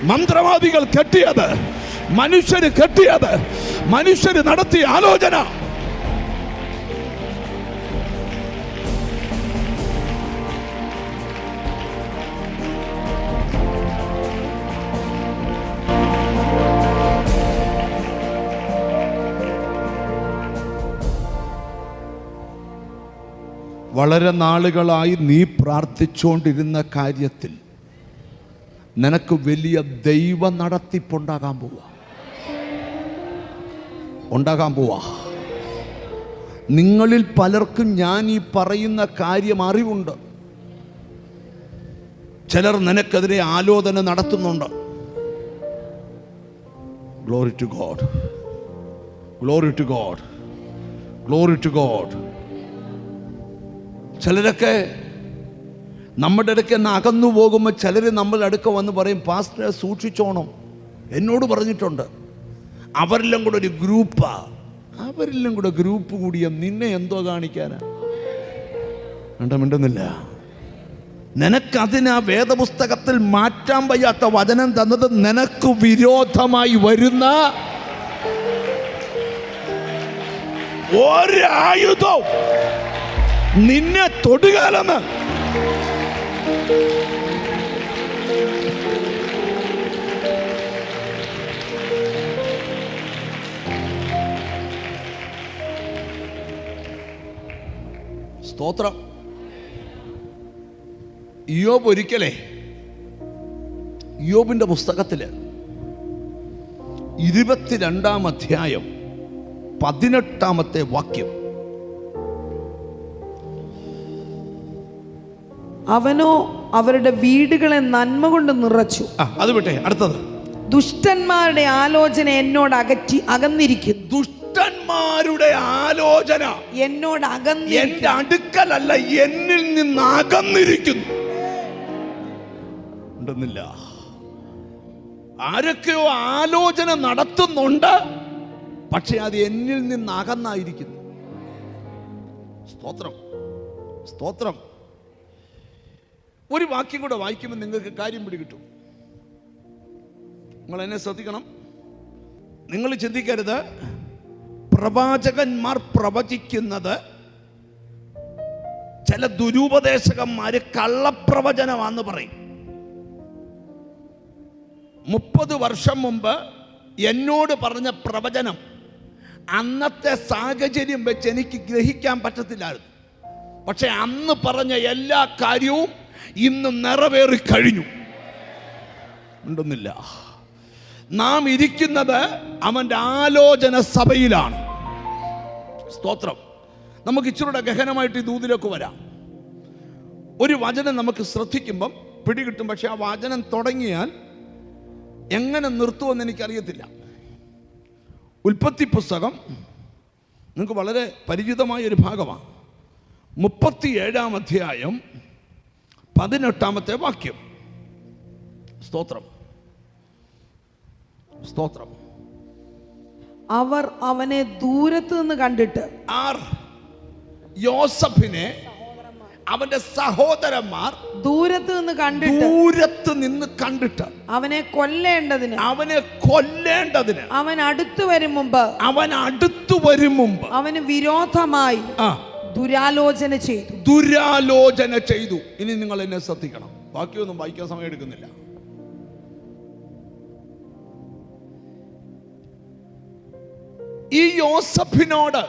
മന്ത്രവാദികൾ കെട്ടിയത്, മനുഷ്യര് കെട്ടിയത്, മനുഷ്യര് നടത്തിയ ആലോചന. വളരെ നാളുകളായി നീ പ്രാർത്ഥിച്ചുകൊണ്ടിരുന്ന കാര്യത്തിൽ നിനക്ക് വലിയ ദൈവ നടത്തിപ്പുണ്ടാകാൻ പോവാ. നിങ്ങളിൽ പലർക്കും ഞാൻ ഈ പറയുന്ന കാര്യം അറിവുണ്ട്. ചിലർ നിനക്കെതിരെ ആലോചന നടത്തുന്നുണ്ട്. Glory to God, glory to God, glory to God. ചിലരൊക്കെ നമ്മുടെ ഇടയ്ക്ക് എന്ന് അകന്നു പോകുമ്പോൾ ചിലർ നമ്മളുടെ അടുക്ക വന്ന് പറയും, പാസ്റ്ററെ സൂക്ഷിച്ചോണം, എന്നോട് പറഞ്ഞിട്ടുണ്ട്. അവരെല്ലാം കൂടെ ഒരു ഗ്രൂപ്പാ. അവരെല്ലാം കൂടെ ഗ്രൂപ്പ് കൂടിയ നിന്നെ എന്തോ കാണിക്കാനാ? മിണ്ടുന്നില്ല. നിനക്കതിന് ആ വേദപുസ്തകത്തിൽ മാറ്റാൻ വയ്യാത്ത വചനം തന്നത് നിനക്ക് വിരോധമായി വരുന്ന ഒരായുധം നിന്നെ തൊടുകാലെന്ന്. സ്തോത്രം. ഇയ്യോബ് ഒരിക്കലേ ഇയ്യോബിന്റെ പുസ്തകത്തില് 22-ാം അധ്യായം 18-ാമത്തെ വാക്യം, അവനോ അവരുടെ വീടുകളെ നന്മ കൊണ്ട് നിറച്ചു. അത് വിട്ടെ, അടുത്തത്. ദുഷ്ടന്മാരുടെ ആലോചന എന്നോട് അകന്നിരിക്കുന്നു. ദുഷ്ടന്മാരുടെ ആലോചന എന്നോട് എന്റെ അടുക്കലല്ല, എന്നിൽ നിന്ന് അകന്നിരിക്കുന്നു. ഉണ്ടെന്നില്ല. ആരൊക്കെയോ ആലോചന നടത്തുന്നുണ്ട്, പക്ഷെ അത് എന്നിൽ നിന്ന് അകന്നായിരിക്കുന്നു. സ്തോത്രം, സ്തോത്രം. ഒരു വാക്യം കൂടെ വായിക്കുമ്പോൾ നിങ്ങൾക്ക് കാര്യം പിടികിട്ടും. നിങ്ങൾ എന്നെ ശ്രദ്ധിക്കണം. നിങ്ങൾ ചിന്തിക്കരുത് പ്രവാചകന്മാർ പ്രവചിക്കുന്നത് ചില ദുരുപദേശകന്മാര് കള്ളപ്രവചനമാണെന്ന് പറയും. 30 വർഷം മുമ്പ് എന്നോട് പറഞ്ഞ പ്രവചനം അന്നത്തെ സാഹചര്യം വെച്ച് എനിക്ക് ഗ്രഹിക്കാൻ പറ്റത്തില്ലായിരുന്നു. പക്ഷെ അന്ന് പറഞ്ഞ എല്ലാ കാര്യവും ഇന്ന് നിറവേറി കഴിഞ്ഞു. ഉണ്ടെന്നില്ല. നാം ഇരിക്കുന്നത് അവൻ്റെ ആലോചന സഭയിലാണ്. സ്തോത്രം. നമുക്ക് ഇച്ചിരൂടെ ഗഹനമായിട്ട് ഈ ദൂതിലേക്ക് വരാം. ഒരു വചനം നമുക്ക് ശ്രദ്ധിക്കുമ്പം പിടികിട്ടും, പക്ഷെ ആ വചനം തുടങ്ങിയാൽ എങ്ങനെ നിർത്തുമെന്ന് എനിക്കറിയത്തില്ല. ഉൽപ്പത്തി പുസ്തകം നിങ്ങൾക്ക് വളരെ പരിചിതമായ ഒരു ഭാഗമാണ്. 37-ാം അധ്യായം 18-ാമത്തെ വാക്യം. സ്തോത്രം, സ്തോത്രം. അവർ അവനെ ദൂരത്ത് നിന്ന് കണ്ടിട്ട്, യോസഫിനെ അവന്റെ സഹോദരന്മാർ ദൂരത്ത് നിന്ന് കണ്ടിട്ട് അവനെ കൊല്ലേണ്ടതിന് അവൻ അടുത്തു വരും മുമ്പ് അവന് വിരോധമായി ദുരാലോചന ചെയ്തു. ഇനി നിങ്ങൾ എന്നെ ശ്രദ്ധിക്കണം. ബാക്കിയൊന്നും വായിക്കാൻ സമയം എടുക്കുന്നില്ല. ഈ യോസഫിനോട്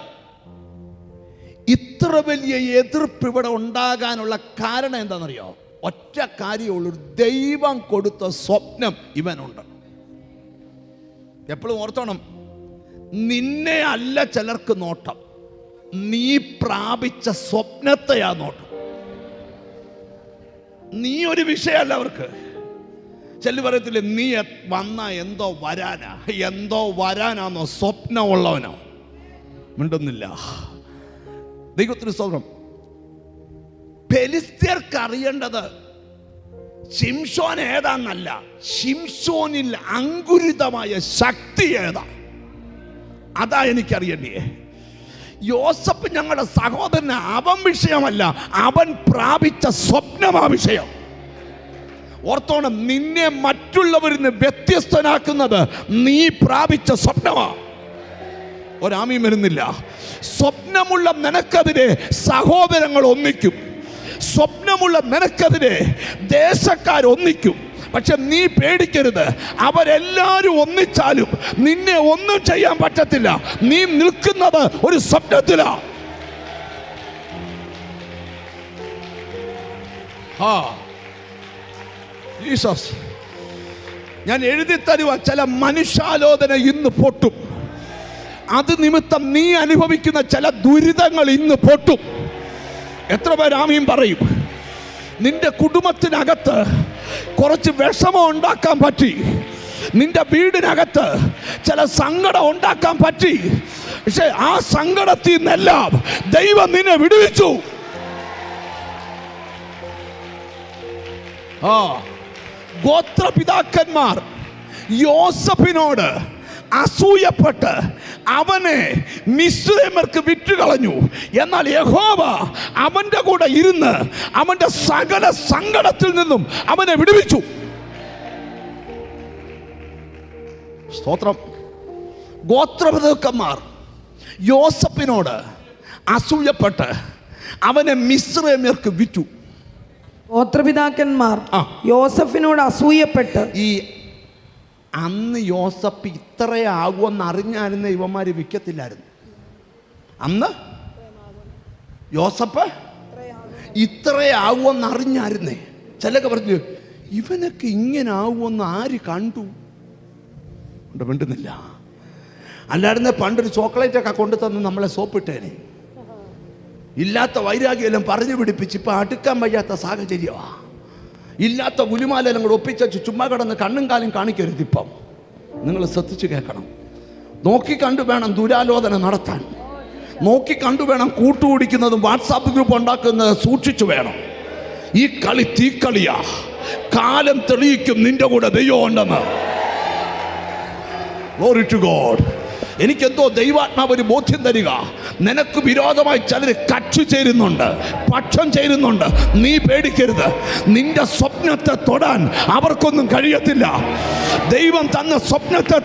ഇത്ര വലിയ എതിർപ്പ് ഇവിടെ ഉണ്ടാകാനുള്ള കാരണം എന്താണെന്നറിയോ? ഒറ്റ കാര്യമുള്ളൂ, ദൈവം കൊടുത്ത സ്വപ്നം ഇവനുണ്ട്. എപ്പോഴും ഓർത്തോണം, നിന്നെ അല്ല ചിലർക്ക് നോട്ടം, നീ പ്രാപിച്ച സ്വപ്നത്തെയാ നോട്ടം. നീ ഒരു വിഷയമല്ല അവർക്ക്. ചെല്ലു പറയത്തില്ലേ, നീ വന്ന എന്തോ വരാനാന്നോ സ്വപ്നമുള്ളവനോ? മിണ്ടുന്നില്ല. ദൈവത്തിന് സ്തോത്രം. ഫെലിസ്ത്യർക്ക് അറിയേണ്ടത് ശിംശോൻ ഏതാന്നല്ല, ശിംശോനിൽ അങ്കുരിതമായ ശക്തി ഏതാ, അതാ എനിക്കറിയണ്ടേ. യോസഫ് ഞങ്ങളുടെ സഹോദരന് അവൻ വിഷയമല്ല, അവൻ പ്രാപിച്ച സ്വപ്നമാ വിഷയം. ഓർത്തോണം, നിന്നെ മറ്റുള്ളവരിൽ നിന്ന് വ്യത്യസ്തനാക്കുന്നത് നീ പ്രാപിച്ച സ്വപ്നമാ. ഒരാമീം വരുന്നില്ല. സ്വപ്നമുള്ള നിനക്കെതിരെ സഹോദരങ്ങൾ ഒന്നിക്കും, സ്വപ്നമുള്ള നിനക്കെതിരെ ദേശക്കാർ ഒന്നിക്കും. പക്ഷെ നീ പേടിക്കരുത്, അവരെല്ലാരും ഒന്നിച്ചാലും നിന്നെ ഒന്നും ചെയ്യാൻ പറ്റത്തില്ല. നീ നിൽക്കുന്നത് ഒരു സ്വപ്നത്തിലാ. ആ ജീസസ്, ഞാൻ എഴുതി തരുക, ചില മനുഷ്യാലോചന ഇന്ന് പൊട്ടും. അത് നിമിത്തം നീ അനുഭവിക്കുന്ന ചില ദുരിതങ്ങൾ ഇന്ന് പൊട്ടും. എത്ര പേർ ആമീൻ പറയും? നിന്റെ കുടുംബത്തിനകത്ത് കുറച്ച് വിഷമം ഉണ്ടാക്കാൻ പറ്റി, നിന്റെ വീടിനകത്ത് ചില സങ്കടം ഉണ്ടാക്കാൻ പറ്റി, പക്ഷെ ആ സങ്കടത്തിൽ നിന്നെല്ലാം ദൈവം നിന്നെ വിടുവിച്ചു. ആ ഗോത്രപിതാക്കന്മാർ യോസഫിനോട് അസൂയപ്പെട്ട് അവനെ മിസ്രയീമ്യർക്ക് വിറ്റുകളഞ്ഞു. എന്നാൽ യഹോവ അവന്റെ കൂടെ ഇരുന്ന് അവന്റെ സകല സങ്കടത്തിൽ നിന്നും അവനെ വിടുവിച്ചു. സ്തോത്രം. ഗോത്രപിതാക്കന്മാർ യോസഫിനോട് അസൂയപ്പെട്ട് അവനെ മിസ്രയീമ്യർക്ക് വിറ്റു. ഗോത്രപിതാക്കന്മാർ യോസഫിനോട് അസൂയപ്പെട്ട്. ഈ അന്ന് യോസഫ് ഇത്രയാകുമെന്ന് അറിഞ്ഞായിരുന്ന ഇവന്മാർ വിൽക്കത്തില്ലായിരുന്നു. അന്ന് യോസഫ് ഇത്രയാകുമെന്ന് അറിഞ്ഞായിരുന്നേ. ചിലൊക്കെ പറഞ്ഞു, ഇവനൊക്കെ ഇങ്ങനെ ആകുമെന്ന് ആര് കണ്ടു? മിണ്ടുന്നില്ല. അല്ലായിരുന്നെ പണ്ടൊരു ചോക്ലേറ്റൊക്കെ കൊണ്ടു തന്ന് നമ്മളെ സോപ്പിട്ടേനെ. ഇല്ലാത്ത വൈരാഗ്യമെല്ലാം പറഞ്ഞു പിടിപ്പിച്ച് ഇപ്പം അടുക്കാൻ വയ്യാത്ത സാഹചര്യമാണ്. ഇല്ലാത്ത ഗുലുമാലെല്ലാം കൂടെ ഒപ്പിച്ചു ചുമ്മാ കിടന്ന് കണ്ണും കാലും കാണിക്കരുത്. ഇപ്പം നിങ്ങൾ ശ്രദ്ധിച്ച് കേൾക്കണം. നോക്കിക്കണ്ടു വേണം ദുരാലോചന നടത്താൻ. നോക്കിക്കണ്ടു വേണം കൂട്ടുപിടിക്കുന്നതും വാട്സാപ്പ് ഗ്രൂപ്പ് ഉണ്ടാക്കുന്നത് സൂക്ഷിച്ചു വേണം. ഈ കളി തീക്കളിയാ. കാലം തെളിയിക്കും നിന്റെ കൂടെ ദൈവം ഉണ്ടെന്ന്. Glory to God. എനിക്കെന്തോ ദൈവാത്മാവ് ഒരു ബോധ്യം തരിക. നിനക്ക് വിരോധമായി ചിലർ കക്ഷി ചേരുന്നുണ്ട്, പക്ഷം ചേരുന്നുണ്ട്. നീ പേടിക്കരുത്. നിന്റെ സ്വപ്നത്തെ തൊടാൻ അവർക്കൊന്നും കഴിയത്തില്ല. ദൈവം തന്ന സ്വപ്നത്തെ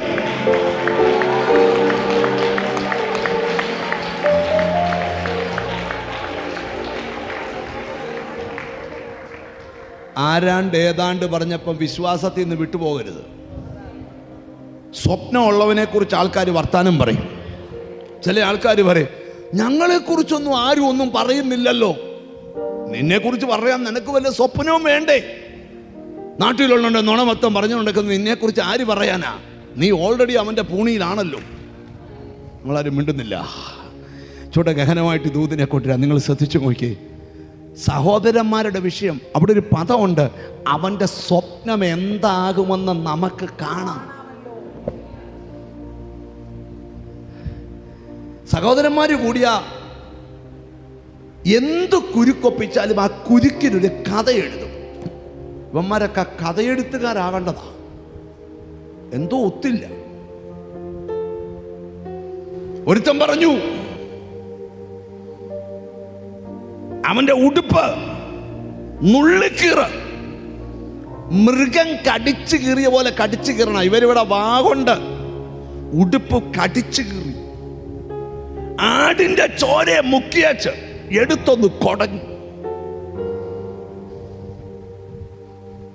ആരാണ്ട് ഏതാണ്ട് പറഞ്ഞപ്പം വിശ്വാസത്തിൽ നിന്ന് വിട്ടുപോകരുത്. സ്വപ്നമുള്ളവനെ കുറിച്ച് ആൾക്കാർ വർത്താനം പറയും. ചില ആൾക്കാർ പറയും, ഞങ്ങളെക്കുറിച്ചൊന്നും ആരും ഒന്നും പറയുന്നില്ലല്ലോ. നിന്നെക്കുറിച്ച് പറയാൻ നിനക്ക് വല്ല സ്വപ്നവും വേണ്ടേ? നാട്ടിലുള്ളതുകൊണ്ട് നുണ മൊത്തം പറഞ്ഞുകൊണ്ടിരിക്കുന്നത് നിന്നെക്കുറിച്ച് ആര് പറയാനാ? നീ ഓൾറെഡി അവൻ്റെ പൂണിയിലാണല്ലോ. നിങ്ങളാരും മിണ്ടുന്നില്ല. ചൂട ഗഹനമായിട്ട് ദൂതിനെ കൊണ്ടുവരാൻ നിങ്ങൾ ശ്രദ്ധിച്ചു നോക്കിയേ. സഹോദരന്മാരുടെ വിഷയം അവിടെ ഒരു പദമുണ്ട്. അവൻ്റെ സ്വപ്നം എന്താകുമെന്ന് നമുക്ക് കാണാം. സഹോദരന്മാർ കൂടിയ എന്ത് കുരുക്കൊപ്പിച്ചാലും ആ കുരുക്കിനൊരു കഥ എഴുതും. ഇവന്മാരൊക്കെ കഥയെഴുത്തുകാരാകേണ്ടതാ. എന്തോ ഒത്തില്ല. ഒരുത്തൻ പറഞ്ഞു, അവന്റെ ഉടുപ്പ് നുള്ളിക്കീറ, മൃഗം കടിച്ചു കീറിയ പോലെ കടിച്ചു കീറണം. ഇവരിവിടെ വാഗൊണ്ട് ഉടുപ്പ് കടിച്ചു കീറി. ആടിന്റെ ചോരയെ മുക്കിയച്ച് എടുത്തൊന്ന് കൊടഞ്ഞു.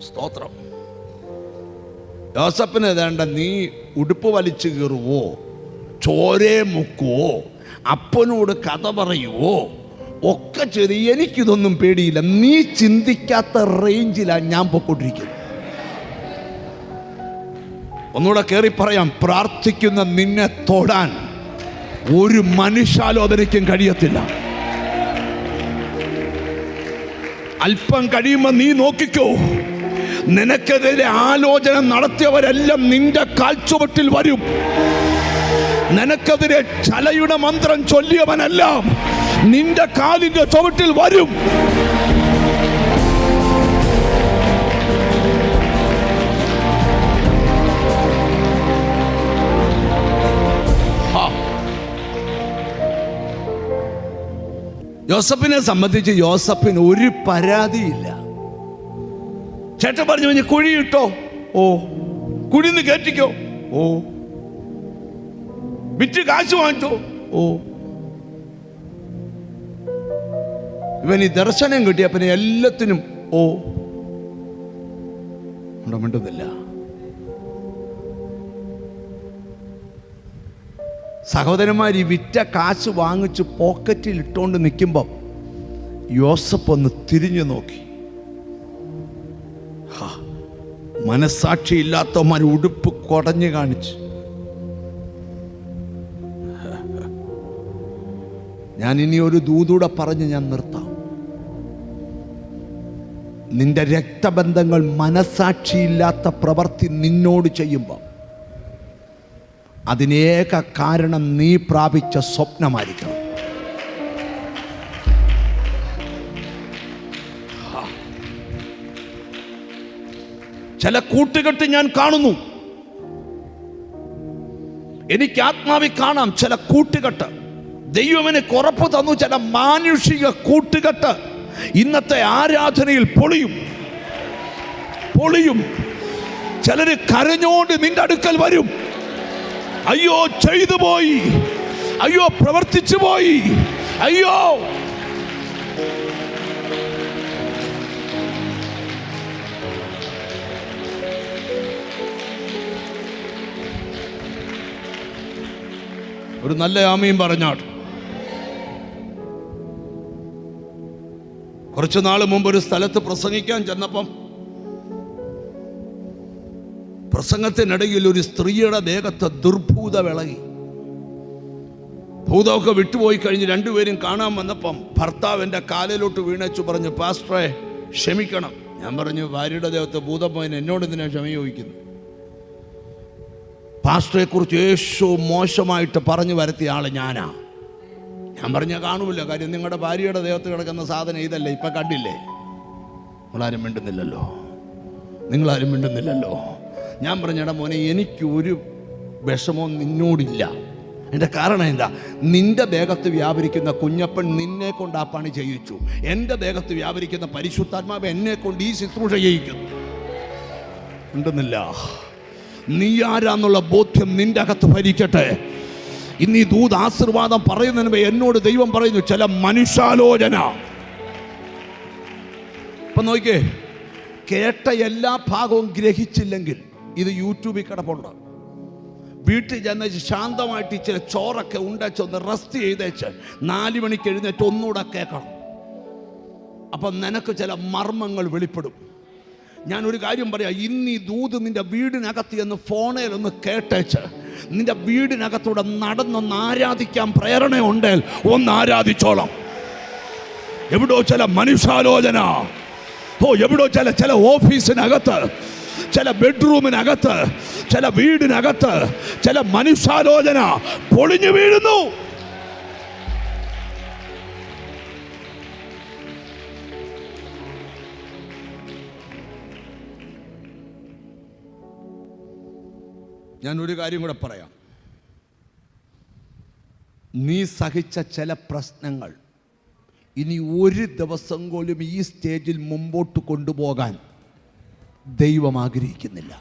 സ്തോത്രം. യോസഫിന് വേണ്ട, നീ ഉടുപ്പ് വലിച്ചു കീറുവോ, ചോരയെ മുക്കുവോ, അപ്പനോട് കഥ പറയുവോ, ഒക്കെ ചെയ്ത് എനിക്കിതൊന്നും പേടിയില്ല. നീ ചിന്തിക്കാത്ത റേഞ്ചിലാണ് ഞാൻ പൊക്കോണ്ടിരിക്കുന്നത്. ഒന്നുകൂടെ കയറി പറയാം, പ്രാർത്ഥിക്കുന്ന നിന്നെ തൊടാൻ ഒരു മനുഷ്യാലോചനയ്ക്കും കഴിയത്തില്ല. അല്പം കഴിയുമ്പോൾ നീ നോക്കിക്കോ, നിനക്കെതിരെ ആലോചന നടത്തിയവരെല്ലാം നിന്റെ കാൽച്ചുവട്ടിൽ വരും. നിനക്കെതിരെ ചലയുടെ മന്ത്രം ചൊല്ലിയവനെല്ലാം നിന്റെ കാലിന്റെ ചുവട്ടിൽ വരും. യോസഫിനെ സംബന്ധിച്ച് യോസഫിന് ഒരു പരാതിയില്ല. ചേട്ടൻ പറഞ്ഞു, കഴിഞ്ഞ് കുഴിയിട്ടോ, ഓ. കുഴിന്ന് കയറ്റിക്കോ, ഓ. വിറ്റ് കാശ് വാങ്ങിച്ചോ, ഓ. ഇവൻ ഈ ദർശനം കിട്ടിയപ്പനെ എല്ലാത്തിനും ഓ. മിണ്ടുന്നില്ല. സഹോദരന്മാർ ഈ വിറ്റ കാശ് വാങ്ങിച്ച് പോക്കറ്റിൽ ഇട്ടുകൊണ്ട് നിൽക്കുമ്പം യോസഫ് ഒന്ന് തിരിഞ്ഞു നോക്കി. മനസ്സാക്ഷിയില്ലാത്തവന്മാർ ഉടുപ്പ് കുടഞ്ഞു കാണിച്ച്. ഞാൻ ഇനി ഒരു ദൂതൂടെ പറഞ്ഞ് ഞാൻ നിർത്താം. നിന്റെ രക്തബന്ധങ്ങൾ മനസ്സാക്ഷിയില്ലാത്ത പ്രവൃത്തി നിന്നോട് ചെയ്യുമ്പോൾ അതിനേക കാരണം നീ പ്രാപിച്ച സ്വപ്നമായിരിക്കണം. ചില കൂട്ടുകെട്ട് ഞാൻ കാണുന്നു, എനിക്ക് ആത്മാവിൽ കാണാം ചില കൂട്ടുകെട്ട്. ദൈവം എനിക്ക് ഉറപ്പ് തന്നു, ചില മാനുഷിക കൂട്ടുകെട്ട് ഇന്നത്തെ ആരാധനയിൽ പൊളിയും. ചിലര് കരഞ്ഞോണ്ട് നിന്റെ അടുക്കൽ വരും. അയ്യോ ചെയ്തു പോയി, അയ്യോ പ്രവർത്തിച്ചു പോയി, അയ്യോ. ഒരു നല്ല ആമയും പറഞ്ഞാട്ട്. കുറച്ചു നാൾ മുമ്പ് ഒരു സ്ഥലത്ത് പ്രസംഗിക്കാൻ ചെന്നപ്പം പ്രസംഗത്തിനിടയിൽ ഒരു സ്ത്രീയുടെ ദേഹത്ത് ദുർഭൂതം ഇളകി. ഭൂതമൊക്കെ വിട്ടുപോയി കഴിഞ്ഞ് രണ്ടുപേരും കാണാൻ വന്നപ്പം ഭർത്താവ് എൻ്റെ കാലിലോട്ട് വീണച്ചു പറഞ്ഞു, പാസ്റ്ററെ ക്ഷമിക്കണം. ഞാൻ പറഞ്ഞു, ഭാര്യയുടെ ദേഹത്ത് ഭൂതം പോയിന് എന്നോട് എന്തിനാ ക്ഷമ ചോദിക്കുന്നു? പാസ്റ്ററെ കുറിച്ച് ഏറ്റവും മോശമായിട്ട് പറഞ്ഞു വരുത്തിയ ആള് ഞാനാ. ഞാൻ പറഞ്ഞ കാണൂല, കാര്യം നിങ്ങളുടെ ഭാര്യയുടെ ദേഹത്ത് കിടക്കുന്ന സാധനം ഇതല്ലേ, ഇപ്പം കണ്ടില്ലേ? നിങ്ങളാരും മിണ്ടുന്നില്ലല്ലോ. ഞാൻ പറഞ്ഞടാ മോനെ, എനിക്കൊരു വിഷമവും നിന്നോടില്ല. എൻ്റെ കാരണം എന്താ? നിന്റെ ദേഹത്ത് വ്യാപരിക്കുന്ന കുഞ്ഞപ്പൻ നിന്നെ കൊണ്ട് ആ പണി ചെയ്യിച്ചു. എൻ്റെ ദേഹത്ത് വ്യാപരിക്കുന്ന പരിശുദ്ധാത്മാവ് എന്നെ കൊണ്ട് ഈ ശുശ്രൂഷ ചെയ്യിക്കുന്നു. മിണ്ടുന്നില്ല. നീ ആരാന്നുള്ള ബോധ്യം നിന്റെ അകത്ത് ഭരിക്കട്ടെ. ഇന്ന് ഈ ദൂത് ആശീർവാദം പറയുന്നതിന് മുമ്പ് എന്നോട് ദൈവം പറയുന്നു, ചില മനുഷ്യാലോചന. ഇപ്പൊ നോക്കിയേ, കേട്ട എല്ലാ ഭാഗവും ഗ്രഹിച്ചില്ലെങ്കിൽ ഇത് യൂട്യൂബിൽ കിടപ്പുണ്ട്. വീട്ടിൽ ചെന്നേച്ച് ശാന്തമായിട്ട് ഇച്ചിരി ചോറൊക്കെ ഉണ്ടച്ചൊന്ന് റെസ്റ്റ് ചെയ്തേച്ച് 4 മണിക്ക് എഴുന്നേറ്റ് ഒന്നുകൂടെ കേൾക്കണം. അപ്പം നിനക്ക് ചില മർമ്മങ്ങൾ വെളിപ്പെടും. ഞാനൊരു കാര്യം പറയാം, ഇന്ന് ഈ ദൂത് നിന്റെ വീടിനകത്ത് എന്ന് ഫോണിലൊന്ന് കേട്ടേച്ച് നിന്റെ വീടിനകത്തൂടെ നടന്നൊന്ന് ആരാധിക്കാൻ പ്രേരണയുണ്ടെങ്കിൽ ഒന്ന് ആരാധിച്ചോളാം. എവിടോ ചില മനുഷ്യാലോചന, എവിടോ ചില ഓഫീസിനകത്ത്, ചില ബെഡ്റൂമിനകത്ത്, ചില വീടിനകത്ത് ചില മനുഷ്യാലോചന പൊളിഞ്ഞു വീഴുന്നു. ഞാൻ ഒരു കാര്യം കൂടെ പറയാം. നീ സഹിച്ച ചില പ്രശ്നങ്ങൾ ഇനി ഒരു ദിവസം പോലും ഈ സ്റ്റേജിൽ മുമ്പോട്ട് കൊണ്ടുപോകാൻ ദൈവം ആഗ്രഹിക്കുന്നില്ല.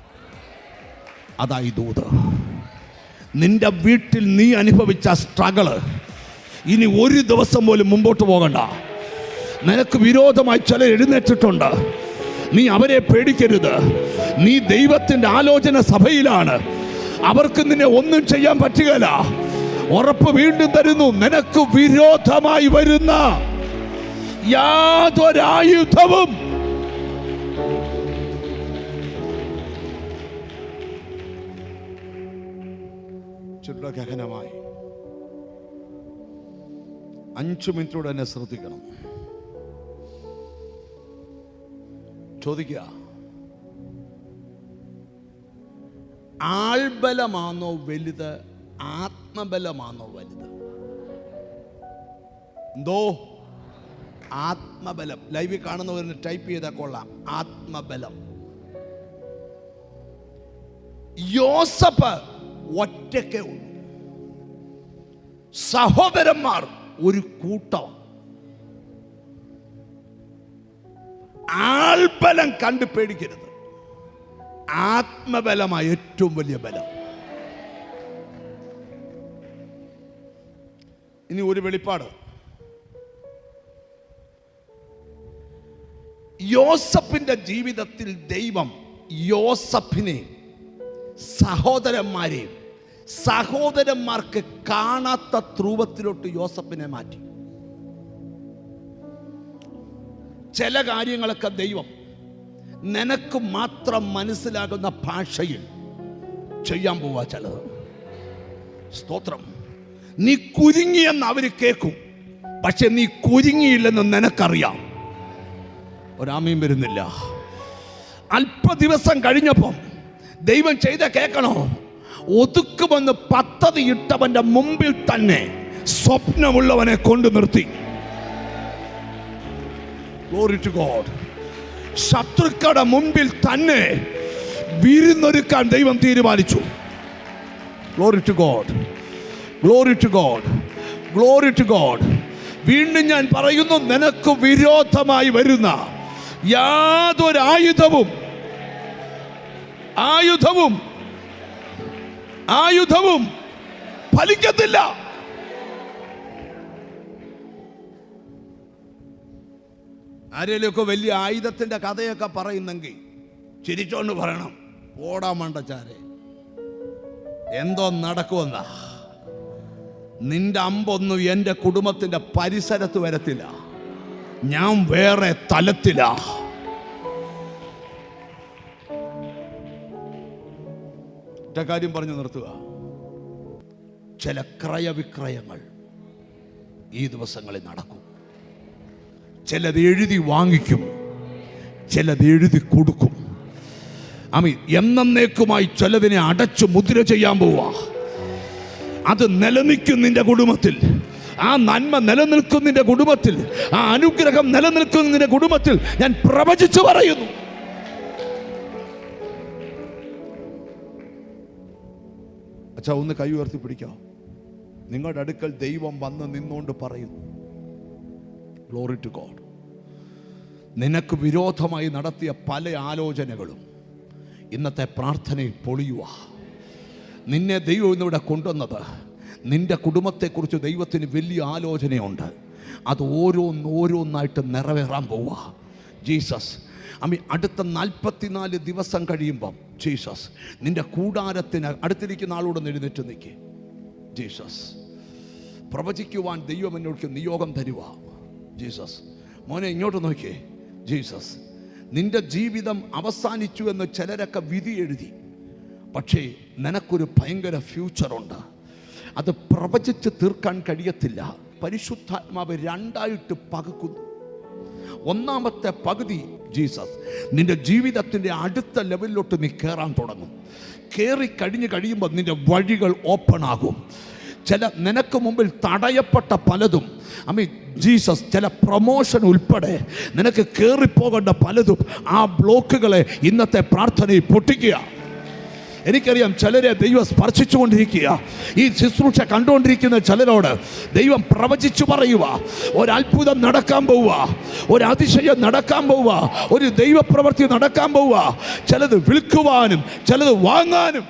അതായി ദൂത്. നിന്റെ വീട്ടിൽ നീ അനുഭവിച്ച സ്ട്രഗിള് ഇനി ഒരു ദിവസം പോലും മുമ്പോട്ട് പോകണ്ട. നിനക്ക് വിരോധമായി ചിലർ എഴുന്നേറ്റിട്ടുണ്ട്. നീ അവരെ പേടിക്കരുത്. നീ ദൈവത്തിൻ്റെ ആലോചന സഭയിലാണ്. അവർക്ക് നിന്നെ ഒന്നും ചെയ്യാൻ പറ്റുകയില്ല. ഉറപ്പ് വീണ്ടും തരുന്നു, നിനക്ക് വിരോധമായി വരുന്ന യാതൊരായുധവും ഗഹനമായി 5 മിനിറ്റോടെ എന്നെ ശ്രദ്ധിക്കണം. ചോദിക്കുക, ആൾബലമാണോ വലുത്, ആത്മബലമാണോ വലുത്? എന്തോ ആത്മബലം. ലൈവിൽ കാണുന്നവരിന് ടൈപ്പ് ചെയ്താൽ കൊള്ളാം. ആത്മബലം. യോസഫ് ഒറ്റയ്ക്കേ ഉള്ളൂ, സഹോദരന്മാർ ഒരു കൂട്ടം. ആൾബലം കണ്ട് പേടിക്കരുത്. ആത്മബലമായ ഏറ്റവും വലിയ ബലം. ഇനി ഒരു വെളിപ്പാട്. യോസഫിന്റെ ജീവിതത്തിൽ ദൈവം യോസഫിനെ സഹോദരന്മാരെയും സഹോദരന്മാർക്ക് കാണാത്ത രൂപത്തിലോട്ട് യോസഫിനെ മാറ്റി. ചില കാര്യങ്ങളൊക്കെ ദൈവം നിനക്ക് മാത്രം മനസ്സിലാകുന്ന ഭാഷയിൽ ചെയ്യാൻ പോവാ ചിലത്. സ്തോത്രം. നീ കുരുങ്ങിയെന്ന് അവര് കേൾക്കും, പക്ഷെ നീ കുരുങ്ങിയില്ലെന്ന് നിനക്കറിയാം. ഒരാമയും വരുന്നില്ല. അല്പ ദിവസം കഴിഞ്ഞപ്പം ദൈവം ചെയ്ത കേൾക്കണോ? ഒതുക്കുമെന്ന് പദ്ധതി ഇട്ടവന്റെ മുമ്പിൽ തന്നെ സ്വപ്നമുള്ളവനെ കൊണ്ടു നിർത്തി. Glory to God. ശത്രുക്കളുടെ മുമ്പിൽ തന്നെ വിരുന്നൊരുക്കാൻ ദൈവം തീരുമാനിച്ചു. Glory to God. Glory to God. Glory to God. വീണ്ടും ഞാൻ പറയുന്നു, നിനക്ക് വിരോധമായി വരുന്ന യാതൊരു ആയുധവും ഫലിക്കത്തില്ല. ആരെങ്കിലുമൊക്കെ വലിയ ആയുധത്തിന്റെ കഥയൊക്കെ പറയുന്നെങ്കിൽ ചിരിച്ചോണ്ട് പറയണം, ഓടാൻ മണ്ടച്ചാരെ, എന്തോ നടക്കുമെന്നാ. നിന്റെ അമ്പൊന്നും എൻ്റെ കുടുംബത്തിന്റെ പരിസരത്ത് വരത്തില്ല. ഞാൻ വേറെ തലത്തിലാ. ഒറ്റ കാര്യം പറഞ്ഞു നിർത്തുക. ചില ക്രയവിക്രയങ്ങൾ ഈ ദിവസങ്ങളിൽ നടക്കും. ചിലത് എഴുതി വാങ്ങിക്കും, ചിലത് എഴുതി കൊടുക്കും. എന്നേക്കുമായി ചിലതിനെ അടച്ചു മുദ്ര ചെയ്യാൻ പോവാ. അത് നിലനിൽക്കും നിന്റെ കുടുംബത്തിൽ. ആ നന്മ നിലനിൽക്കും നിന്റെ കുടുംബത്തിൽ. ആ അനുഗ്രഹം നിലനിൽക്കും നിന്റെ കുടുംബത്തിൽ. ഞാൻ പ്രവചിച്ചു പറയുന്നു. അച്ഛാ, ഒന്ന് കൈ ഉയർത്തി പിടിക്കാം. നിങ്ങളുടെ അടുക്കൽ ദൈവം വന്ന് നിന്നുകൊണ്ട് പറയുന്നു, ഗ്ലോറി ടു ഗോഡ്. നിനക്ക് വിരോധമായി നടത്തിയ പല ആലോചനകളും ഇന്നത്തെ പ്രാർത്ഥനയിൽ പൊളിയുക. നിന്നെ ദൈവം ഇന്നിവിടെ കൊണ്ടുവന്നത്, നിന്റെ കുടുംബത്തെക്കുറിച്ച് ദൈവത്തിന് വലിയ ആലോചനയുണ്ട്. അത് ഓരോന്നായിട്ട് നിറവേറാൻ പോവുക. ജീസസ് അടുത്ത 44 ദിവസം കഴിയുമ്പം ജീസസ് നിന്റെ കൂടാരത്തിന് അടുത്തിരിക്കുന്ന ആളോട് എഴുന്നേറ്റ് നിൽക്കേ. ജീസസ് പ്രവചിക്കുവാൻ ദൈവം എന്നോട് നിയോഗം തരുക. ജീസസ് മോനെ ഇങ്ങോട്ട് നോക്കിയേ. ജീസസ് നിന്റെ ജീവിതം അവസാനിച്ചു എന്ന് ചിലരൊക്കെ വിധി എഴുതി, പക്ഷേ നിനക്കൊരു ഭയങ്കര ഫ്യൂച്ചറുണ്ട്. അത് പ്രവചിച്ച് തീർക്കാൻ കഴിയത്തില്ല. പരിശുദ്ധാത്മാവ് രണ്ടായിട്ട് പകുക്കുന്നു. ഒന്നാമത്തെ പകുതി ജീസസ് നിന്റെ ജീവിതത്തിൻ്റെ അടുത്ത ലെവലിലോട്ട് നീ കയറാൻ തുടങ്ങും. കയറി കഴിയുമ്പോൾ നിന്റെ വഴികൾ ഓപ്പൺ ആകും. ചില നിനക്ക് മുമ്പിൽ തടയപ്പെട്ട പലതും ജീസസ്, ചില പ്രൊമോഷൻ ഉൾപ്പെടെ നിനക്ക് കയറിപ്പോകേണ്ട പലതും, ആ ബ്ലോക്കുകളെ ഇന്നത്തെ പ്രാർത്ഥനയിൽ പൊട്ടിക്കുക. എനിക്കറിയാം ചിലരെ ദൈവം സ്പർശിച്ചുകൊണ്ടിരിക്കുക. ഈ ശുശ്രൂഷ കണ്ടുകൊണ്ടിരിക്കുന്ന ചിലരോട് ദൈവം പ്രവചിച്ചു പറയുക, ഒരത്ഭുതം നടക്കാൻ പോവുക, ഒരു അതിശയം നടക്കാൻ പോവുക, ഒരു ദൈവപ്രവൃത്തി നടക്കാൻ പോവുക. ചിലത് വിൽക്കുവാനും ചിലത് വാങ്ങാനും